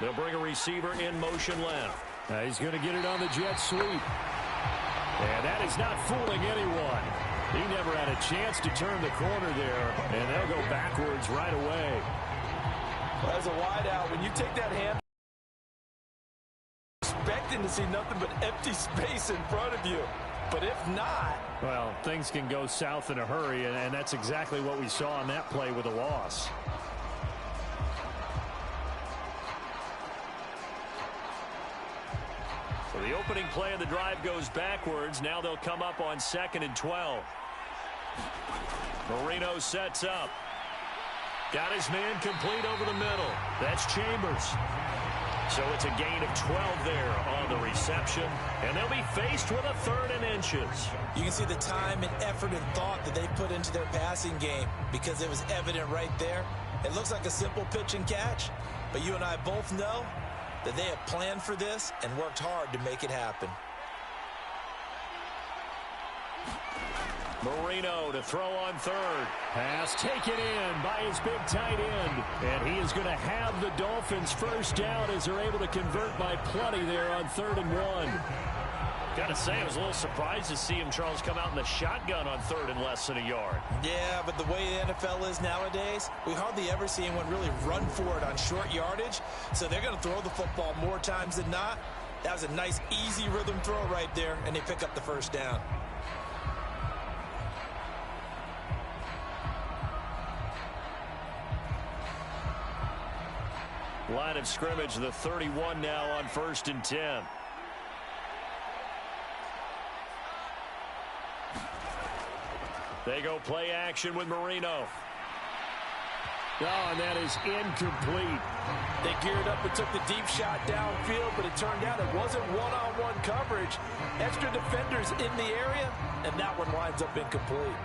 They'll bring a receiver in motion left. He's going to get it on the jet sweep. And that is not fooling anyone. He never had a chance to turn the corner there, and they'll go backwards right away. Well, as a wideout, when you take that hand, expecting to see nothing but empty space in front of you. But if not, well, things can go south in a hurry, and that's exactly what we saw on that play with a loss. So the opening play of the drive goes backwards. Now they'll come up on 2nd and 12. Marino sets up. Got his man complete over the middle. That's Chambers. So it's a gain of 12 there on the reception. And they'll be faced with a 3rd and inches. You can see the time and effort and thought that they put into their passing game because it was evident right there. It looks like a simple pitch and catch, but you and I both know that they have planned for this and worked hard to make it happen. Marino to throw on 3rd. Pass taken in by his big tight end. And he is going to have the Dolphins first down as they're able to convert by plenty there on 3rd and 1. Got to say, I was a little surprised to see him, Charles, come out in the shotgun on 3rd and less than a yard. Yeah, but the way the NFL is nowadays, we hardly ever see anyone really run for it on short yardage. So they're going to throw the football more times than not. That was a nice, easy rhythm throw right there, and they pick up the first down. Line of scrimmage, the 31 now on 1st and 10. They go play action with Marino. Oh, and that is incomplete. They geared up and took the deep shot downfield, but it turned out it wasn't one-on-one coverage. Extra defenders in the area, and that one winds up incomplete.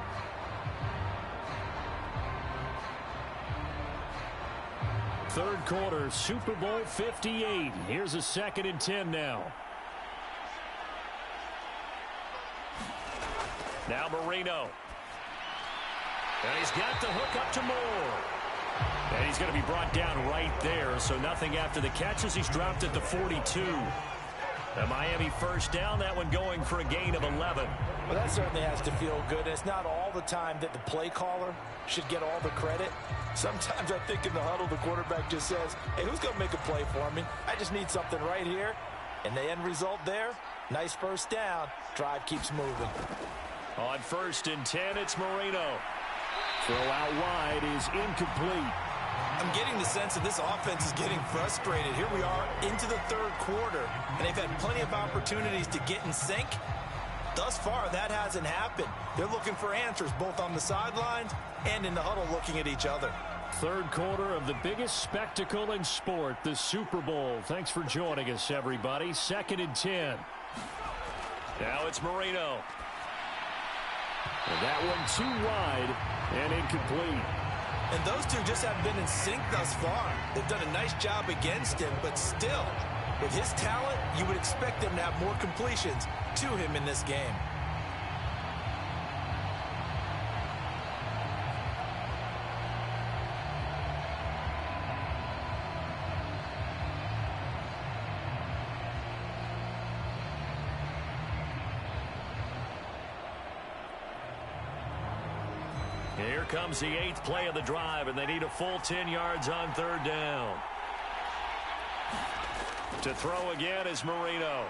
Third quarter, Super Bowl 58. Here's a 2nd and 10 now. Now Marino. And he's got the hook up to Moore. And he's going to be brought down right there, so nothing after the catches. He's dropped at the 42. The Miami first down, that one going for a gain of 11. Well, that certainly has to feel good. It's not all the time that the play caller should get all the credit. Sometimes I think in the huddle, the quarterback just says, hey, who's going to make a play for me? I just need something right here. And the end result there, nice first down. Drive keeps moving. On 1st and 10, it's Marino. Throw out wide is incomplete. I'm getting the sense that this offense is getting frustrated. Here we are into the third quarter, and they've had plenty of opportunities to get in sync. Thus far, that hasn't happened. They're looking for answers both on the sidelines and in the huddle looking at each other. Third quarter of the biggest spectacle in sport, the Super Bowl. Thanks for joining us, everybody. 2nd and 10. Now it's Marino. And that one too wide and incomplete. And those two just haven't been in sync thus far. They've done a nice job against him, but still, With his talent, you would expect them to have more completions to him in this game. Here comes the 8th play of the drive, and they need a full 10 yards on third down. To throw again is Marino.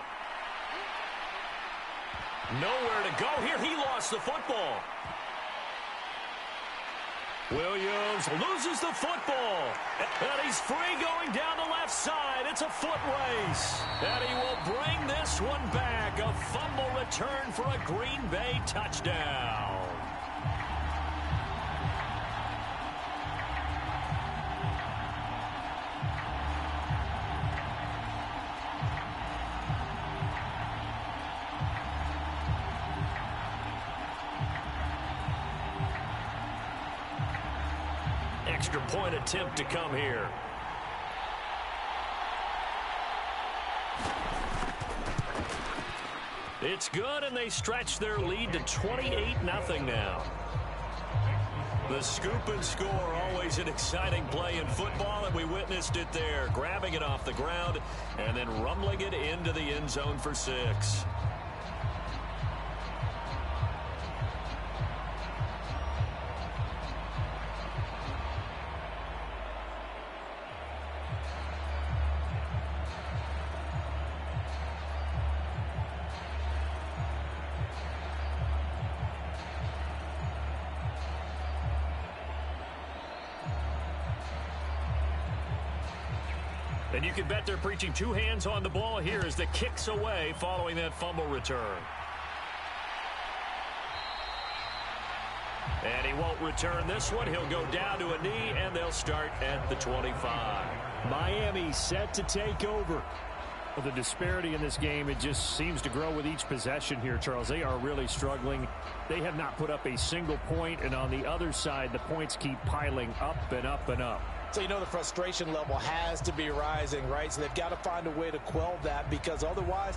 Nowhere to go here. He lost the football. Williams loses the football. And he's free going down the left side. It's a foot race. And he will bring this one back. A fumble return for a Green Bay touchdown. Extra point attempt to come here. It's good, and they stretch their lead to 28-0 now. The scoop and score, always an exciting play in football, and we witnessed it there. Grabbing it off the ground and then rumbling it into the end zone for 6. And you can bet they're preaching 2 hands on the ball here as the kick's away following that fumble return. And he won't return this one. He'll go down to a knee, and they'll start at the 25. Miami set to take over. Well, the disparity in this game, it just seems to grow with each possession here, Charles. They are really struggling. They have not put up a single point, and on the other side, the points keep piling up and up and up. So you know the frustration level has to be rising, right? So they've got to find a way to quell that, because otherwise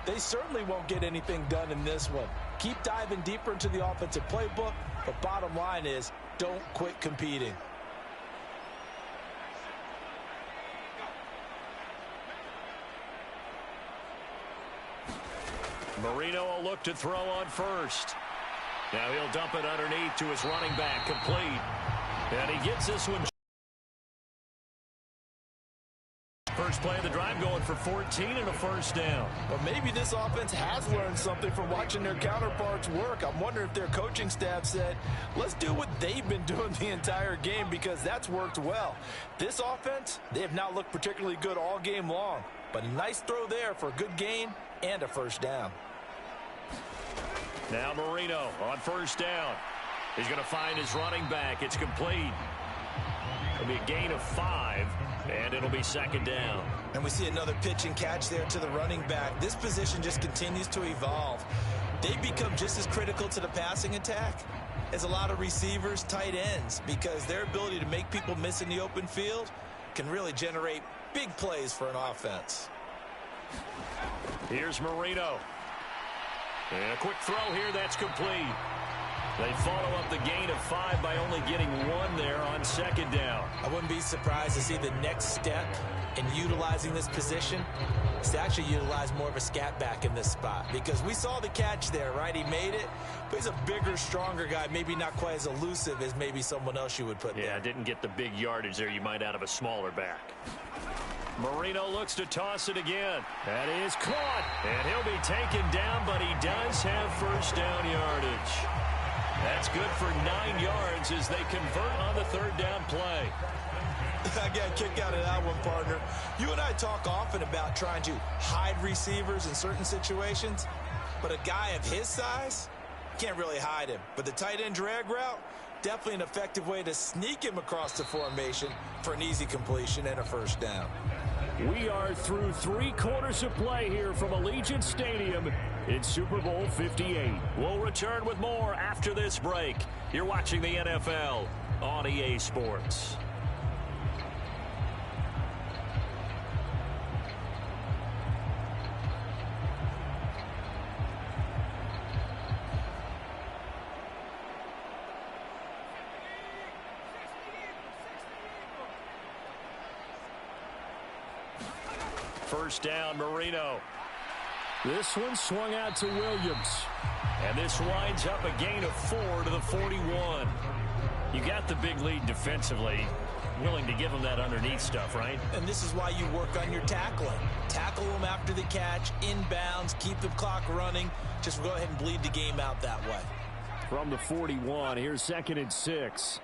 they certainly won't get anything done in this one. Keep diving deeper into the offensive playbook, but bottom line is don't quit competing. Marino will look to throw on first. Now he'll dump it underneath to his running back, complete. And he gets this one. First play of the drive going for 14 and a first down. Well, maybe this offense has learned something from watching their counterparts work. I'm wondering if their coaching staff said, let's do what they've been doing the entire game, because that's worked well. This offense, they have not looked particularly good all game long, but a nice throw there for a good gain and a first down. Now Marino on first down. He's going to find his running back. It's complete. It'll be a gain of 5, and it'll be second down. And we see another pitch and catch there to the running back. This position just continues to evolve. They become just as critical to the passing attack as a lot of receivers, tight ends, because their ability to make people miss in the open field can really generate big plays for an offense. Here's Marino. And a quick throw here, that's complete. They follow up the gain of 5 by only getting 1 there on second down. I wouldn't be surprised to see the next step in utilizing this position is to actually utilize more of a scat back in this spot, because we saw the catch there, right? He made it, but he's a bigger, stronger guy, maybe not quite as elusive as maybe someone else you would put there. Yeah, didn't get the big yardage there you might out of a smaller back. Marino looks to toss it again. That is caught. And he'll be taken down, but he does have first down yardage. That's good for 9 yards as they convert on the third down play. I got a kick out of that one, partner. You and I talk often about trying to hide receivers in certain situations, but a guy of his size can't really hide him. But the tight end drag route, definitely an effective way to sneak him across the formation for an easy completion and a first down. We are through 3 quarters of play here from Allegiant Stadium in Super Bowl 58. We'll return with more after this break. You're watching the NFL on EA Sports. First down, Marino. This one swung out to Williams. And this winds up a gain of 4 to the 41. You got the big lead defensively. Willing to give them that underneath stuff, right? And this is why you work on your tackling. Tackle them after the catch, inbounds, keep the clock running. Just go ahead and bleed the game out that way. From the 41, here's 2nd and 6.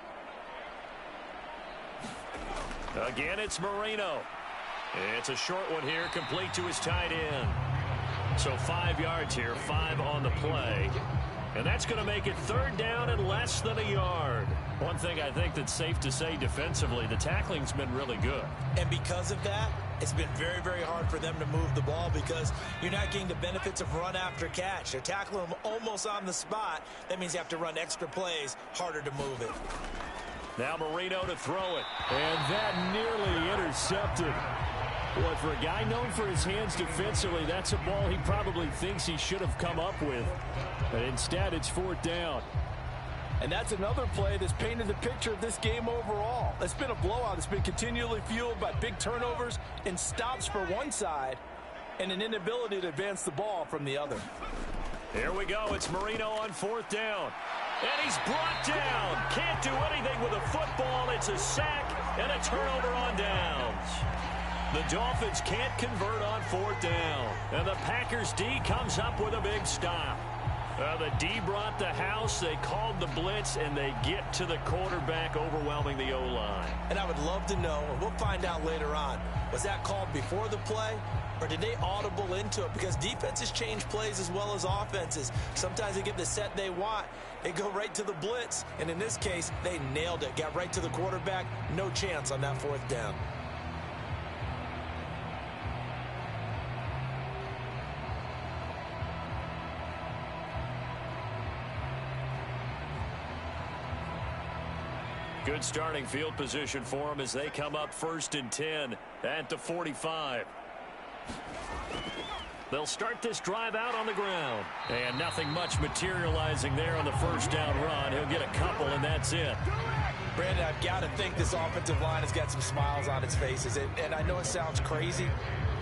Again, it's Marino. It's a short one here, complete to his tight end. So 5 yards here, 5 on the play. And that's going to make it 3rd down and less than a yard. One thing I think that's safe to say defensively, the tackling's been really good. And because of that, it's been very, very hard for them to move the ball because you're not getting the benefits of run after catch. They're tackling them almost on the spot. That means you have to run extra plays, harder to move it. Now Marino to throw it. And that nearly intercepted. Boy, for a guy known for his hands defensively, that's a ball he probably thinks he should have come up with. But instead, it's 4th down. And that's another play that's painted the picture of this game overall. It's been a blowout. It's been continually fueled by big turnovers and stops for one side and an inability to advance the ball from the other. Here we go. It's Marino on 4th down. And he's brought down. Can't do anything with a football. It's a sack and a turnover on downs. The Dolphins can't convert on 4th down. And the Packers D comes up with a big stop. The D brought the house. They called the blitz, and they get to the quarterback, overwhelming the O-line. And I would love to know, and we'll find out later on, was that called before the play, or did they audible into it? Because defenses change plays as well as offenses. Sometimes they get the set they want. They go right to the blitz, and in this case, they nailed it. Got right to the quarterback. No chance on that 4th down. Good starting field position for them as they come up 1st and 10 at the 45. They'll start this drive out on the ground. And nothing much materializing there on the 1st down run. He'll get a couple, and that's it. Brandon, I've got to think this offensive line has got some smiles on its faces. And I know it sounds crazy,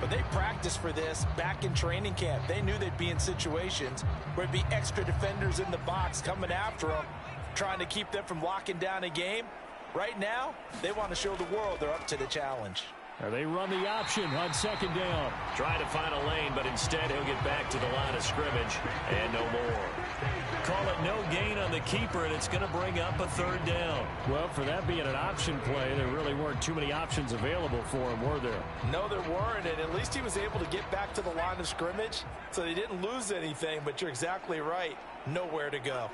but they practiced for this back in training camp. They knew they'd be in situations where it'd be extra defenders in the box coming after them, trying to keep them from locking down a game. Right now, they want to show the world they're up to the challenge. They run the option on 2nd down. Try to find a lane, but instead he'll get back to the line of scrimmage and no more. Call it no gain on the keeper, and it's going to bring up a 3rd down. Well, for that being an option play, there really weren't too many options available for him, were there? No, there weren't, and at least he was able to get back to the line of scrimmage, so they didn't lose anything, but you're exactly right. Nowhere to go.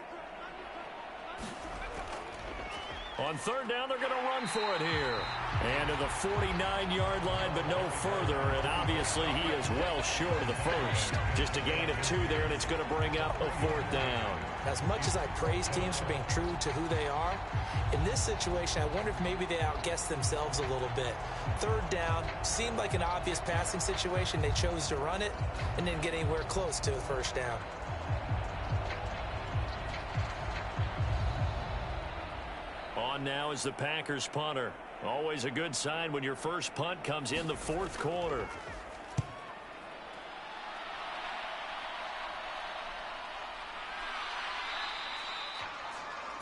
On 3rd down, they're going to run for it here. And to the 49-yard line, but no further. And obviously, he is well short of the first. Just a gain of 2 there, and it's going to bring up a 4th down. As much as I praise teams for being true to who they are, in this situation, I wonder if maybe they outguessed themselves a little bit. 3rd down seemed like an obvious passing situation. They chose to run it and didn't get anywhere close to a 1st down. On now is the Packers punter. Always a good sign when your first punt comes in the 4th quarter.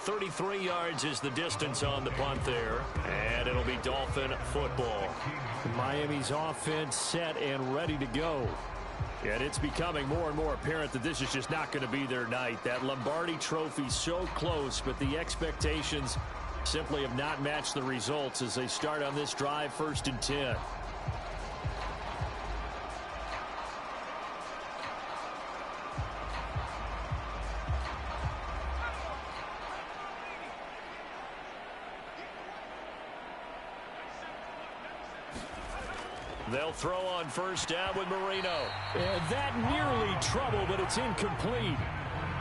.33 yards is the distance on the punt there, and it'll be Dolphin football. Miami's offense set and ready to go. And it's becoming more and more apparent that this is just not going to be their night. That Lombardi trophy so close, but the expectations simply have not matched the results as they start on this drive 1st and 10. They'll throw on 1st down with Marino. And that nearly trouble, but it's incomplete.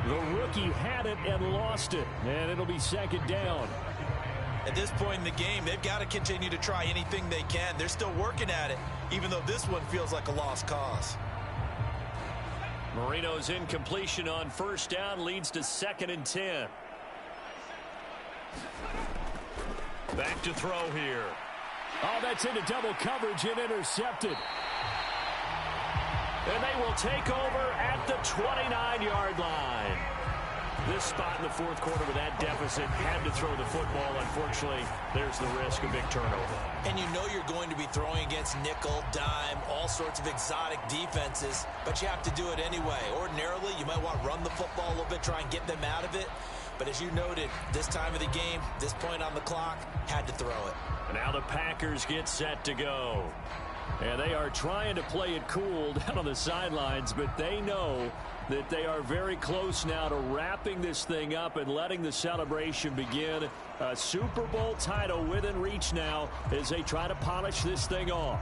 The rookie had it and lost it, and it'll be 2nd down. At this point in the game, they've got to continue to try anything they can. They're still working at it, even though this one feels like a lost cause. Marino's incompletion on 1st down leads to 2nd and 10. Back to throw here. Oh, that's into double coverage and intercepted. And they will take over at the 29-yard line. This spot in the fourth quarter with that deficit, had to throw the football. Unfortunately, there's the risk of big turnover. And you know you're going to be throwing against nickel, dime, all sorts of exotic defenses, but you have to do it anyway. Ordinarily, you might want to run the football a little bit, try and get them out of it. But as you noted, this time of the game, this point on the clock, had to throw it. And now the Packers get set to go. And they are trying to play it cool down on the sidelines, but they know that they are very close now to wrapping this thing up and letting the celebration begin. A Super Bowl title within reach now as they try to polish this thing off.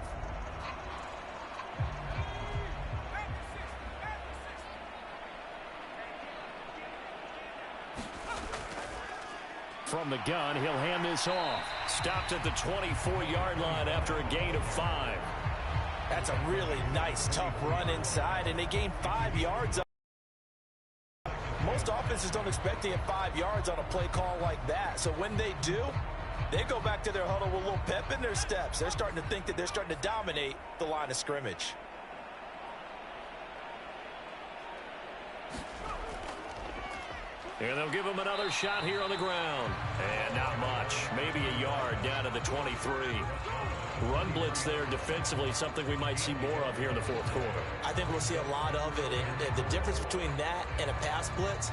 From the gun, he'll hand this off. Stopped at the 24-yard line after a gain of 5. That's a really nice, tough run inside, and they gained 5 yards. Most offenses don't expect to get 5 yards on a play call like that. So when they do, they go back to their huddle with a little pep in their steps. They're starting to think that they're starting to dominate the line of scrimmage. And they'll give him another shot here on the ground. And not much. Maybe a yard down to the 23. Run blitz there defensively, something we might see more of here in the fourth quarter. I think we'll see a lot of it. And the difference between that and a pass blitz,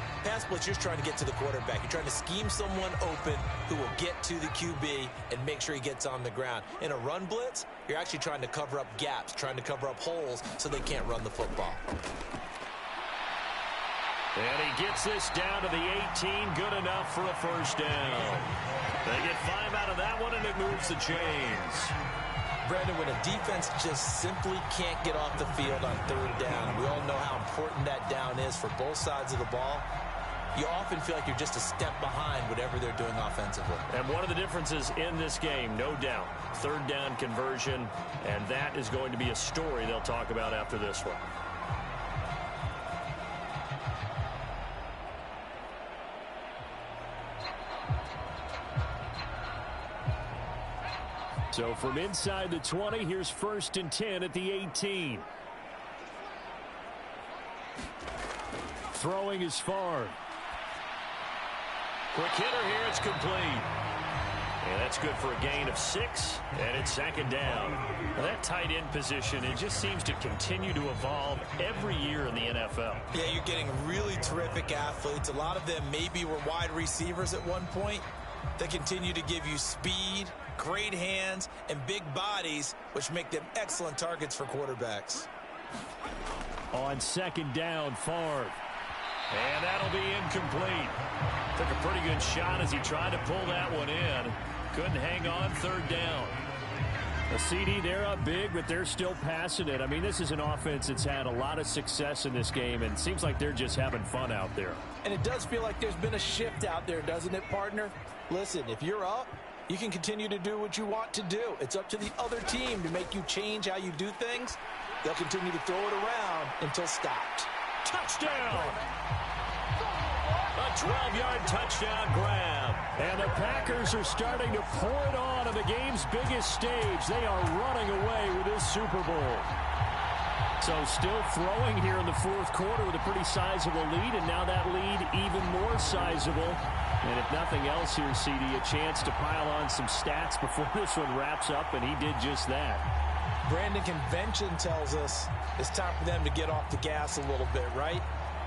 you're just trying to get to the quarterback. You're trying to scheme someone open who will get to the QB and make sure he gets on the ground. In a run blitz, you're actually trying to cover up gaps, trying to cover up holes so they can't run the football. And he gets this down to the 18, good enough for a first down. They get 5 out of that one, and it moves the chains. Brandon, when a defense just simply can't get off the field on third down, we all know how important that down is for both sides of the ball. You often feel like you're just a step behind whatever they're doing offensively. And one of the differences in this game, no doubt, third down conversion, and that is going to be a story they'll talk about after this one. So from inside the 20, here's 1st and 10 at the 18. Throwing is far. Quick hitter here, it's complete. And that's good for a gain of 6, and it's 2nd down. Well, that tight end position, it just seems to continue to evolve every year in the NFL. Yeah, you're getting really terrific athletes. A lot of them maybe were wide receivers at one point. They continue to give you speed, great hands, and big bodies, which make them excellent targets for quarterbacks. On 2nd down, Favre. And that'll be incomplete. Took a pretty good shot as he tried to pull that one in. Couldn't hang on 3rd down. A CD, they're up big, but they're still passing it. I mean, this is an offense that's had a lot of success in this game, and it seems like they're just having fun out there. And it does feel like there's been a shift out there, doesn't it, partner? Listen, if you're up, you can continue to do what you want to do. It's up to the other team to make you change how you do things. They'll continue to throw it around until stopped. Touchdown! A 12-yard touchdown grab. And the Packers are starting to pour it on the game's biggest stage. They are running away with this Super Bowl. So still throwing here in the fourth quarter with a pretty sizable lead, and now that lead even more sizable. And if nothing else here, CD, a chance to pile on some stats before this one wraps up, and he did just that. Brandon, convention tells us it's time for them to get off the gas a little bit, right?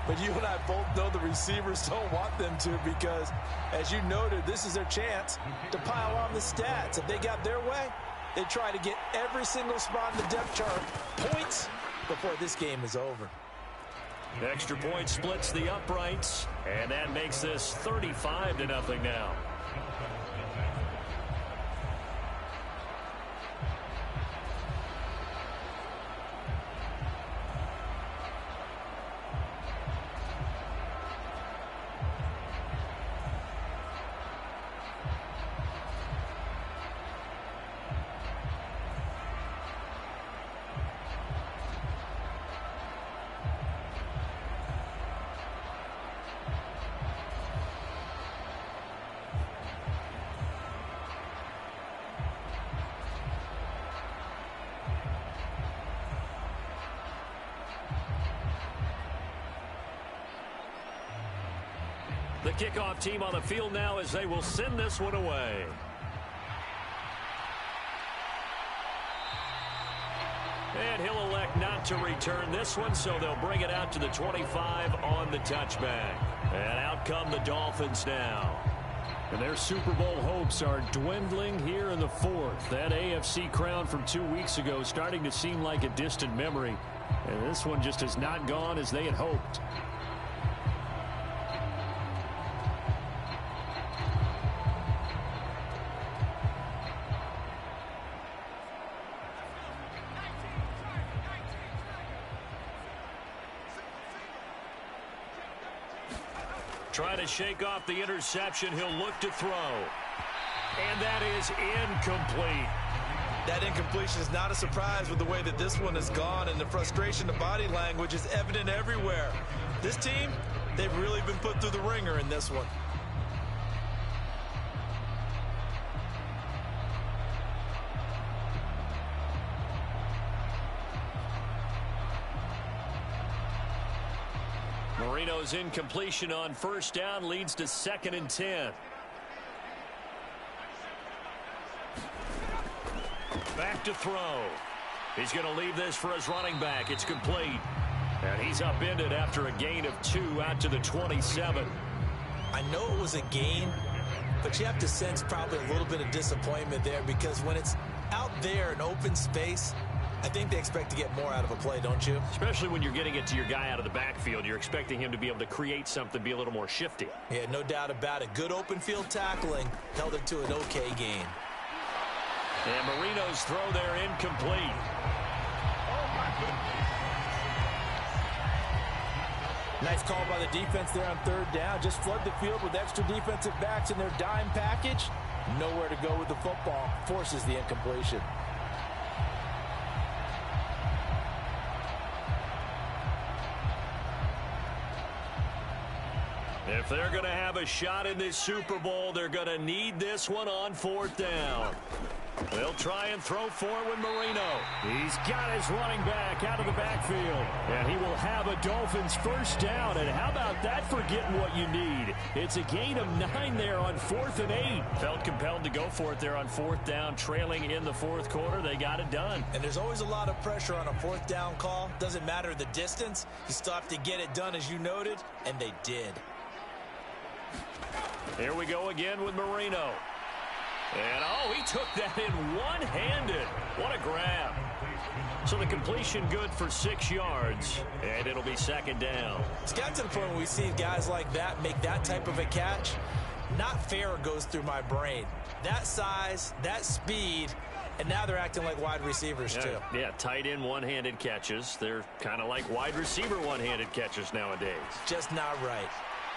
But you and I both know the receivers don't want them to, because, as you noted, this is their chance to pile on the stats. If they got their way, they try to get every single spot in the depth chart points before this game is over. The extra point splits the uprights, and that makes this 35-0 now. The kickoff team on the field now as they will send this one away. And he'll elect not to return this one, so they'll bring it out to the 25 on the touchback. And out come the Dolphins now. And their Super Bowl hopes are dwindling here in the fourth. That AFC crown from 2 weeks ago starting to seem like a distant memory. And this one just has not gone as they had hoped. Trying to shake off the interception. He'll look to throw. And that is incomplete. That incompletion is not a surprise with the way that this one has gone, and the frustration, the body language is evident everywhere. This team, they've really been put through the ringer in this one. Marino's incompletion on first down leads to 2nd and 10. Back to throw. He's going to leave this for his running back. It's complete. And he's upended after a gain of 2 out to the 27. I know it was a gain, but you have to sense probably a little bit of disappointment there, because when it's out there in open space, I think they expect to get more out of a play, don't you? Especially when you're getting it to your guy out of the backfield. You're expecting him to be able to create something, be a little more shifty. Yeah, no doubt about it. Good open field tackling held it to an okay gain. And Marino's throw there incomplete. Nice call by the defense there on third down. Just flood the field with extra defensive backs in their dime package. Nowhere to go with the football. Forces the incompletion. If they're going to have a shot in this Super Bowl, they're going to need this one on 4th down. They'll try and throw for it with Marino. He's got his running back out of the backfield. And he will have a Dolphins first down. And how about that for getting what you need? It's a gain of 9 there on 4th and 8. Felt compelled to go for it there on 4th down, trailing in the 4th quarter. They got it done. And there's always a lot of pressure on a 4th down call. Doesn't matter the distance. You still have to get it done, as you noted, and they did. Here we go again with Marino. And, oh, he took that in one-handed. What a grab. So the completion good for 6 yards, and it'll be 2nd down. It's gotten to the point where we see guys like that make that type of a catch. Not fair goes through my brain. That size, that speed, and now they're acting like wide receivers, too. Yeah, tight end one-handed catches. They're kind of like wide receiver one-handed catches nowadays. Just not right.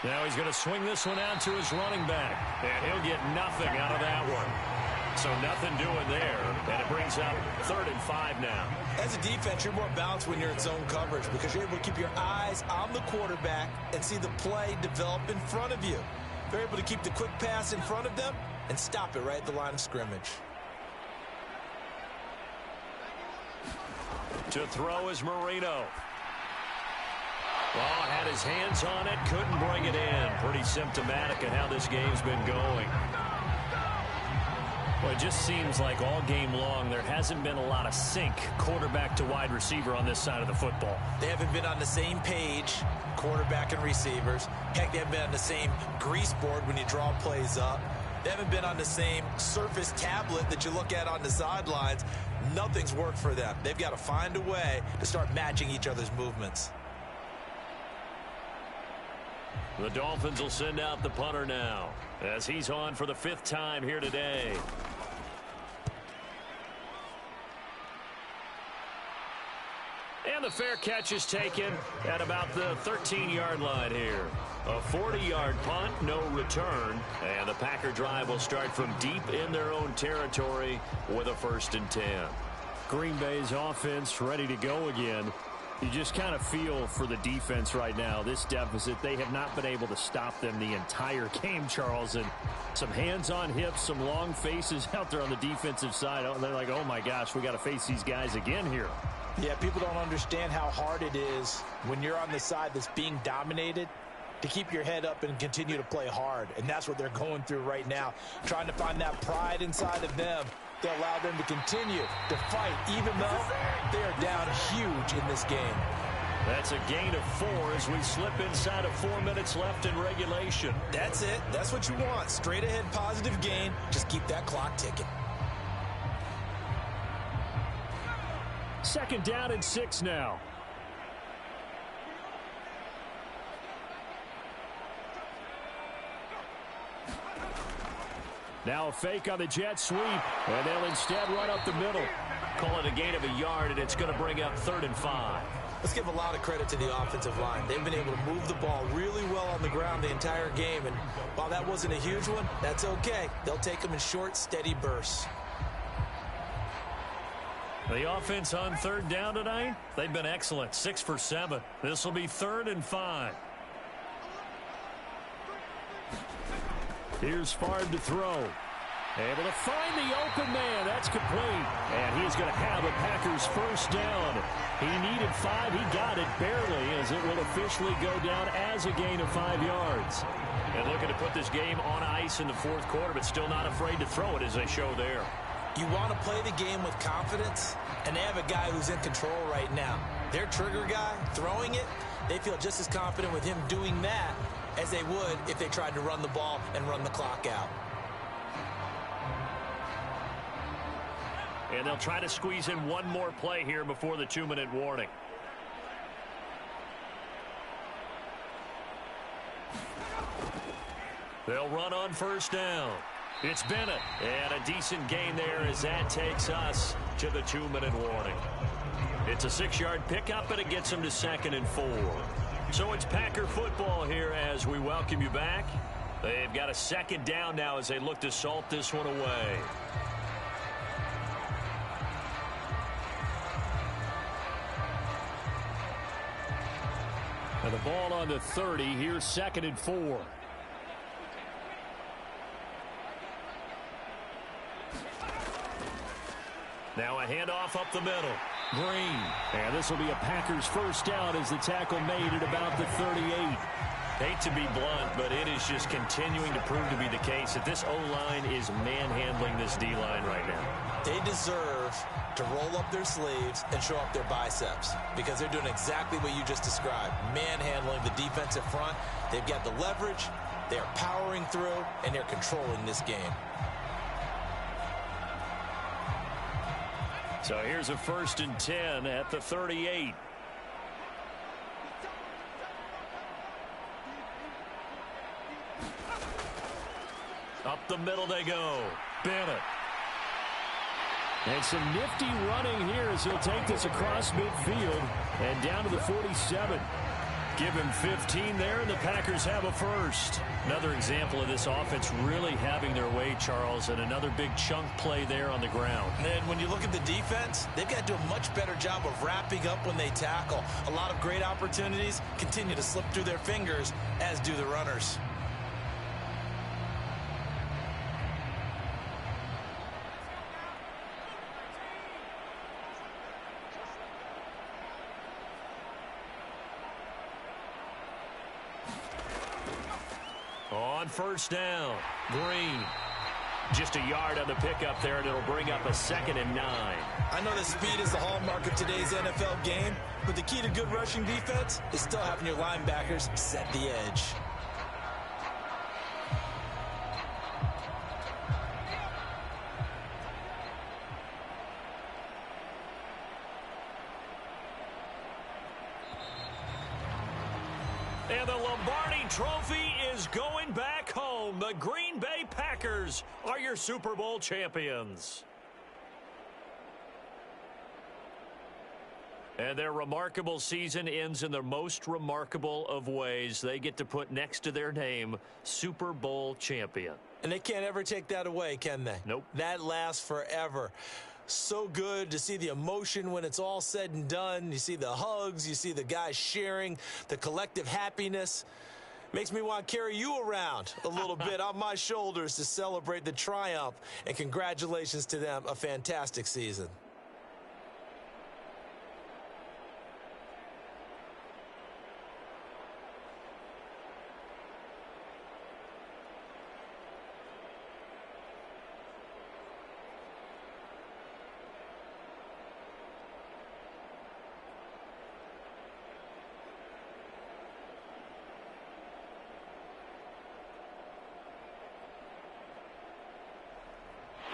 Now he's going to swing this one out to his running back. And he'll get nothing out of that one. So nothing doing there. And it brings up 3rd and 5 now. As a defense, you're more balanced when you're in zone coverage, because you're able to keep your eyes on the quarterback and see the play develop in front of you. They're able to keep the quick pass in front of them and stop it right at the line of scrimmage. To throw is Marino. Oh, had his hands on it, couldn't bring it in. Pretty symptomatic of how this game's been going. Well, it just seems like all game long there hasn't been a lot of sync quarterback to wide receiver on this side of the football. They haven't been on the same page, quarterback and receivers. Heck, they haven't been on the same grease board when you draw plays up. They haven't been on the same surface tablet that you look at on the sidelines. Nothing's worked for them. They've got to find a way to start matching each other's movements. The Dolphins will send out the punter now as he's on for the 5th time here today. And the fair catch is taken at about the 13-yard line here. A 40-yard punt, no return, and the Packer drive will start from deep in their own territory with a 1st and 10. Green Bay's offense ready to go again. You just kind of feel for the defense right now, this deficit. They have not been able to stop them the entire game, Charles. And some hands on hips, some long faces out there on the defensive side. They're like, oh, my gosh, we got to face these guys again here. Yeah, people don't understand how hard it is when you're on the side that's being dominated to keep your head up and continue to play hard. And that's what they're going through right now, trying to find that pride inside of them to allow them to continue to fight, even though they are down huge in this game. That's a gain of 4 as we slip inside of 4 minutes left in regulation. That's it. That's what you want. Straight ahead positive gain. Just keep that clock ticking. Second down and 6 now. Now a fake on the jet sweep, and they'll instead run up the middle. Call it a gain of a yard, and it's going to bring up 3rd and 5. Let's give a lot of credit to the offensive line. They've been able to move the ball really well on the ground the entire game, and while that wasn't a huge one, that's okay. They'll take them in short, steady bursts. The offense on 3rd down tonight, they've been excellent, 6 for 7. This will be 3rd and 5. Here's Favre to throw. Able to find the open man. That's complete. And he's going to have a Packers first down. He needed 5. He got it barely, as it will officially go down as a gain of 5 yards. And looking to put this game on ice in the 4th quarter, but still not afraid to throw it as they show there. You want to play the game with confidence, and they have a guy who's in control right now. Their trigger guy, throwing it, they feel just as confident with him doing that as they would if they tried to run the ball and run the clock out. And they'll try to squeeze in one more play here before the 2-minute warning. They'll run on first down. It's Bennett. And a decent gain there as that takes us to the 2-minute warning. It's a 6-yard pickup, and it gets them to 2nd and 4. So it's Packer football here as we welcome you back. They've got a 2nd down now as they look to salt this one away. And the ball on the 30. Here's 2nd and 4. Now a handoff up the middle. Green. And this will be a Packers first down as the tackle made at about the 38. Hate to be blunt, but it is just continuing to prove to be the case that this O-line is manhandling this D-line right now. They deserve to roll up their sleeves and show up their biceps because they're doing exactly what you just described, manhandling the defensive front. They've got the leverage, they are powering through, and they're controlling this game. So here's a 1st and 10 at the 38. Up the middle they go. Bennett. And some nifty running here as he'll take this across midfield and down to the 47. Give him 15 there, and the Packers have a first. Another example of this offense really having their way, Charles, and another big chunk play there on the ground. And then when you look at the defense, they've got to do a much better job of wrapping up when they tackle. A lot of great opportunities continue to slip through their fingers, as do the runners. On first down, Green. Just a yard on the pickup there, and it'll bring up a 2nd and 9. I know that speed is the hallmark of today's NFL game, but the key to good rushing defense is still having your linebackers set the edge. And the Lombardi Trophy is going back home. The Green Bay Packers are your Super Bowl champions. And their remarkable season ends in the most remarkable of ways. They get to put next to their name, Super Bowl champion. And they can't ever take that away, can they? Nope. That lasts forever. So good to see the emotion when it's all said and done. You see the hugs, you see the guys sharing, the collective happiness. Makes me want to carry you around a little bit on my shoulders to celebrate the triumph. And congratulations to them, a fantastic season.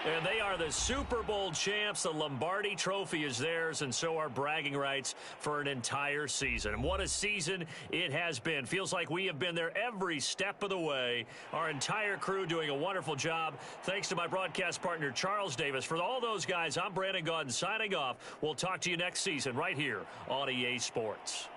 And they are the Super Bowl champs. The Lombardi Trophy is theirs, and so are bragging rights for an entire season. And what a season it has been. Feels like we have been there every step of the way. Our entire crew doing a wonderful job. Thanks to my broadcast partner, Charles Davis. For all those guys, I'm Brandon Gaudin signing off. We'll talk to you next season right here on EA Sports.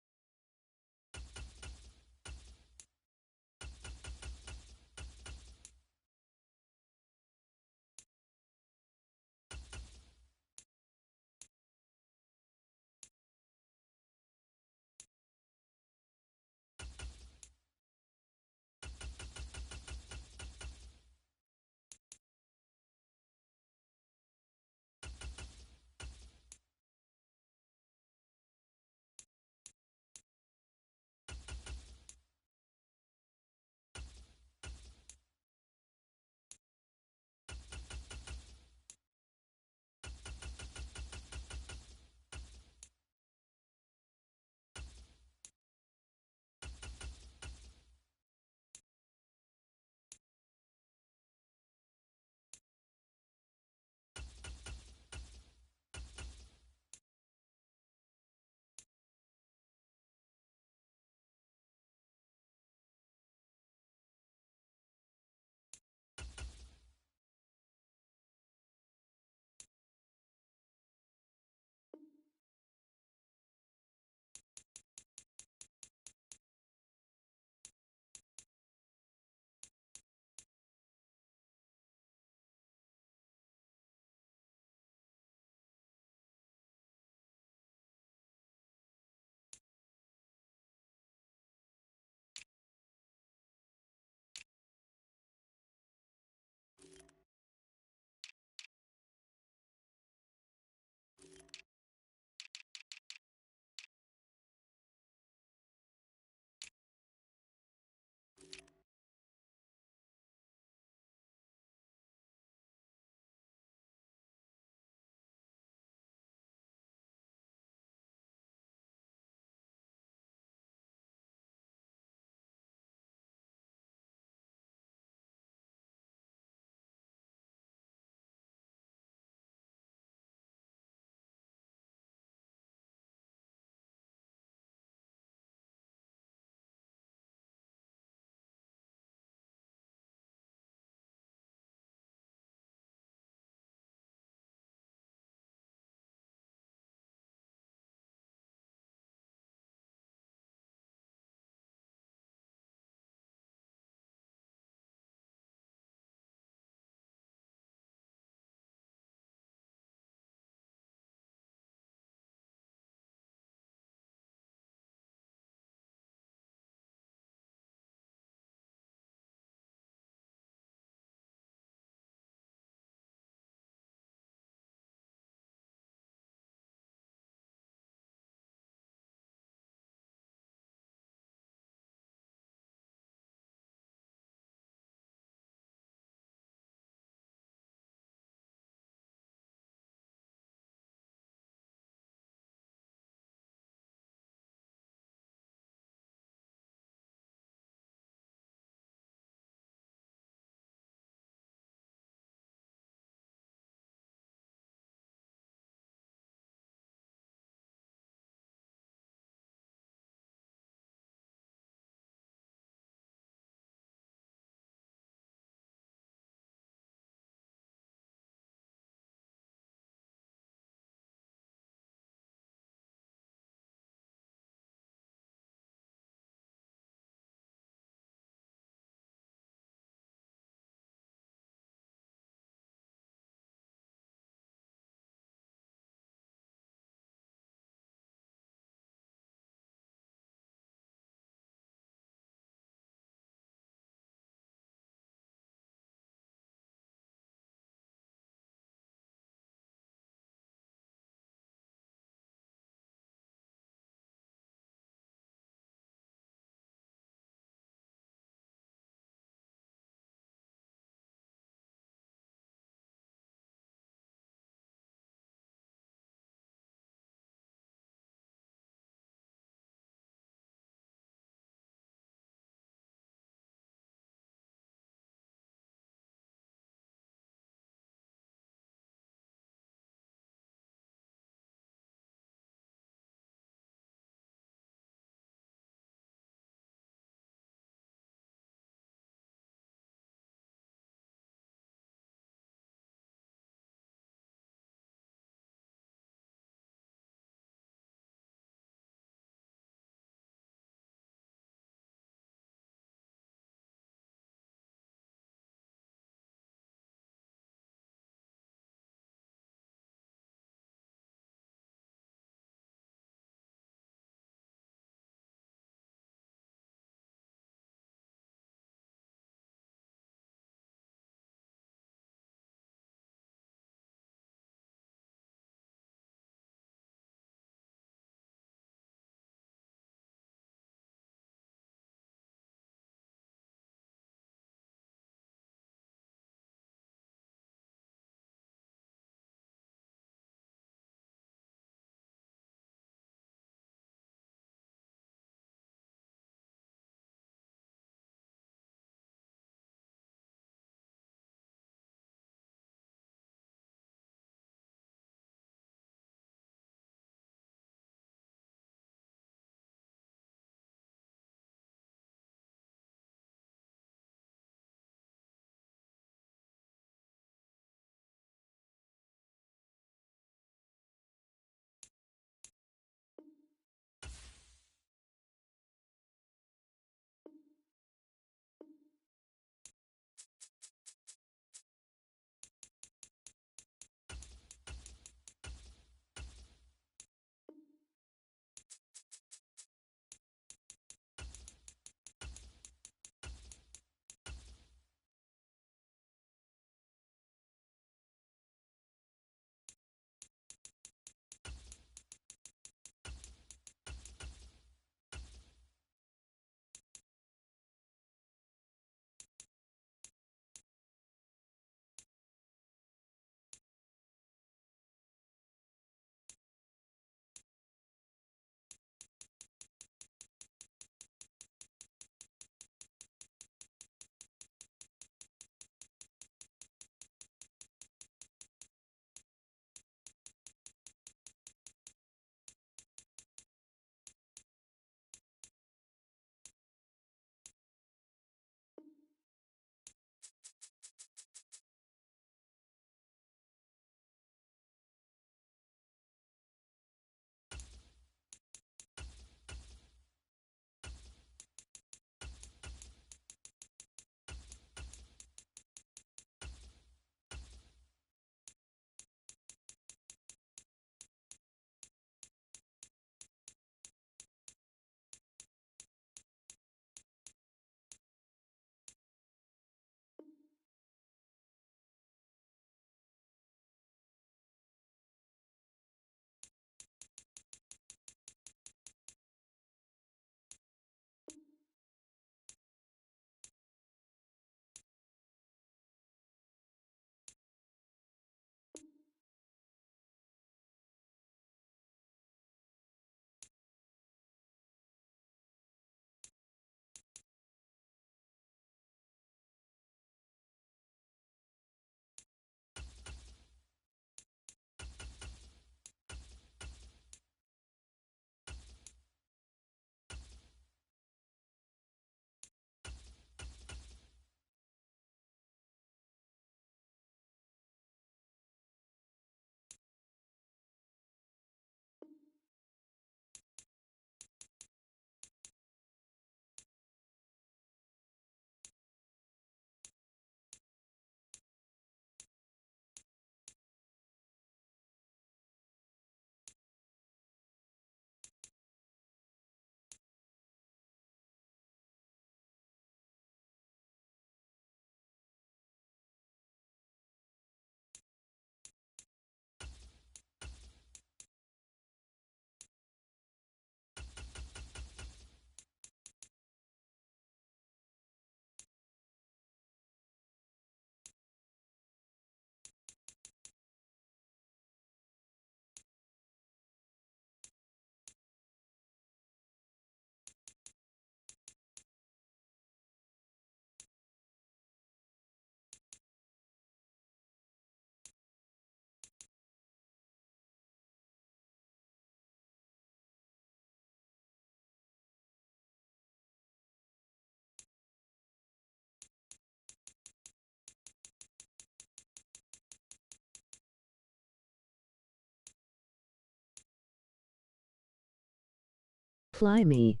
Fly me.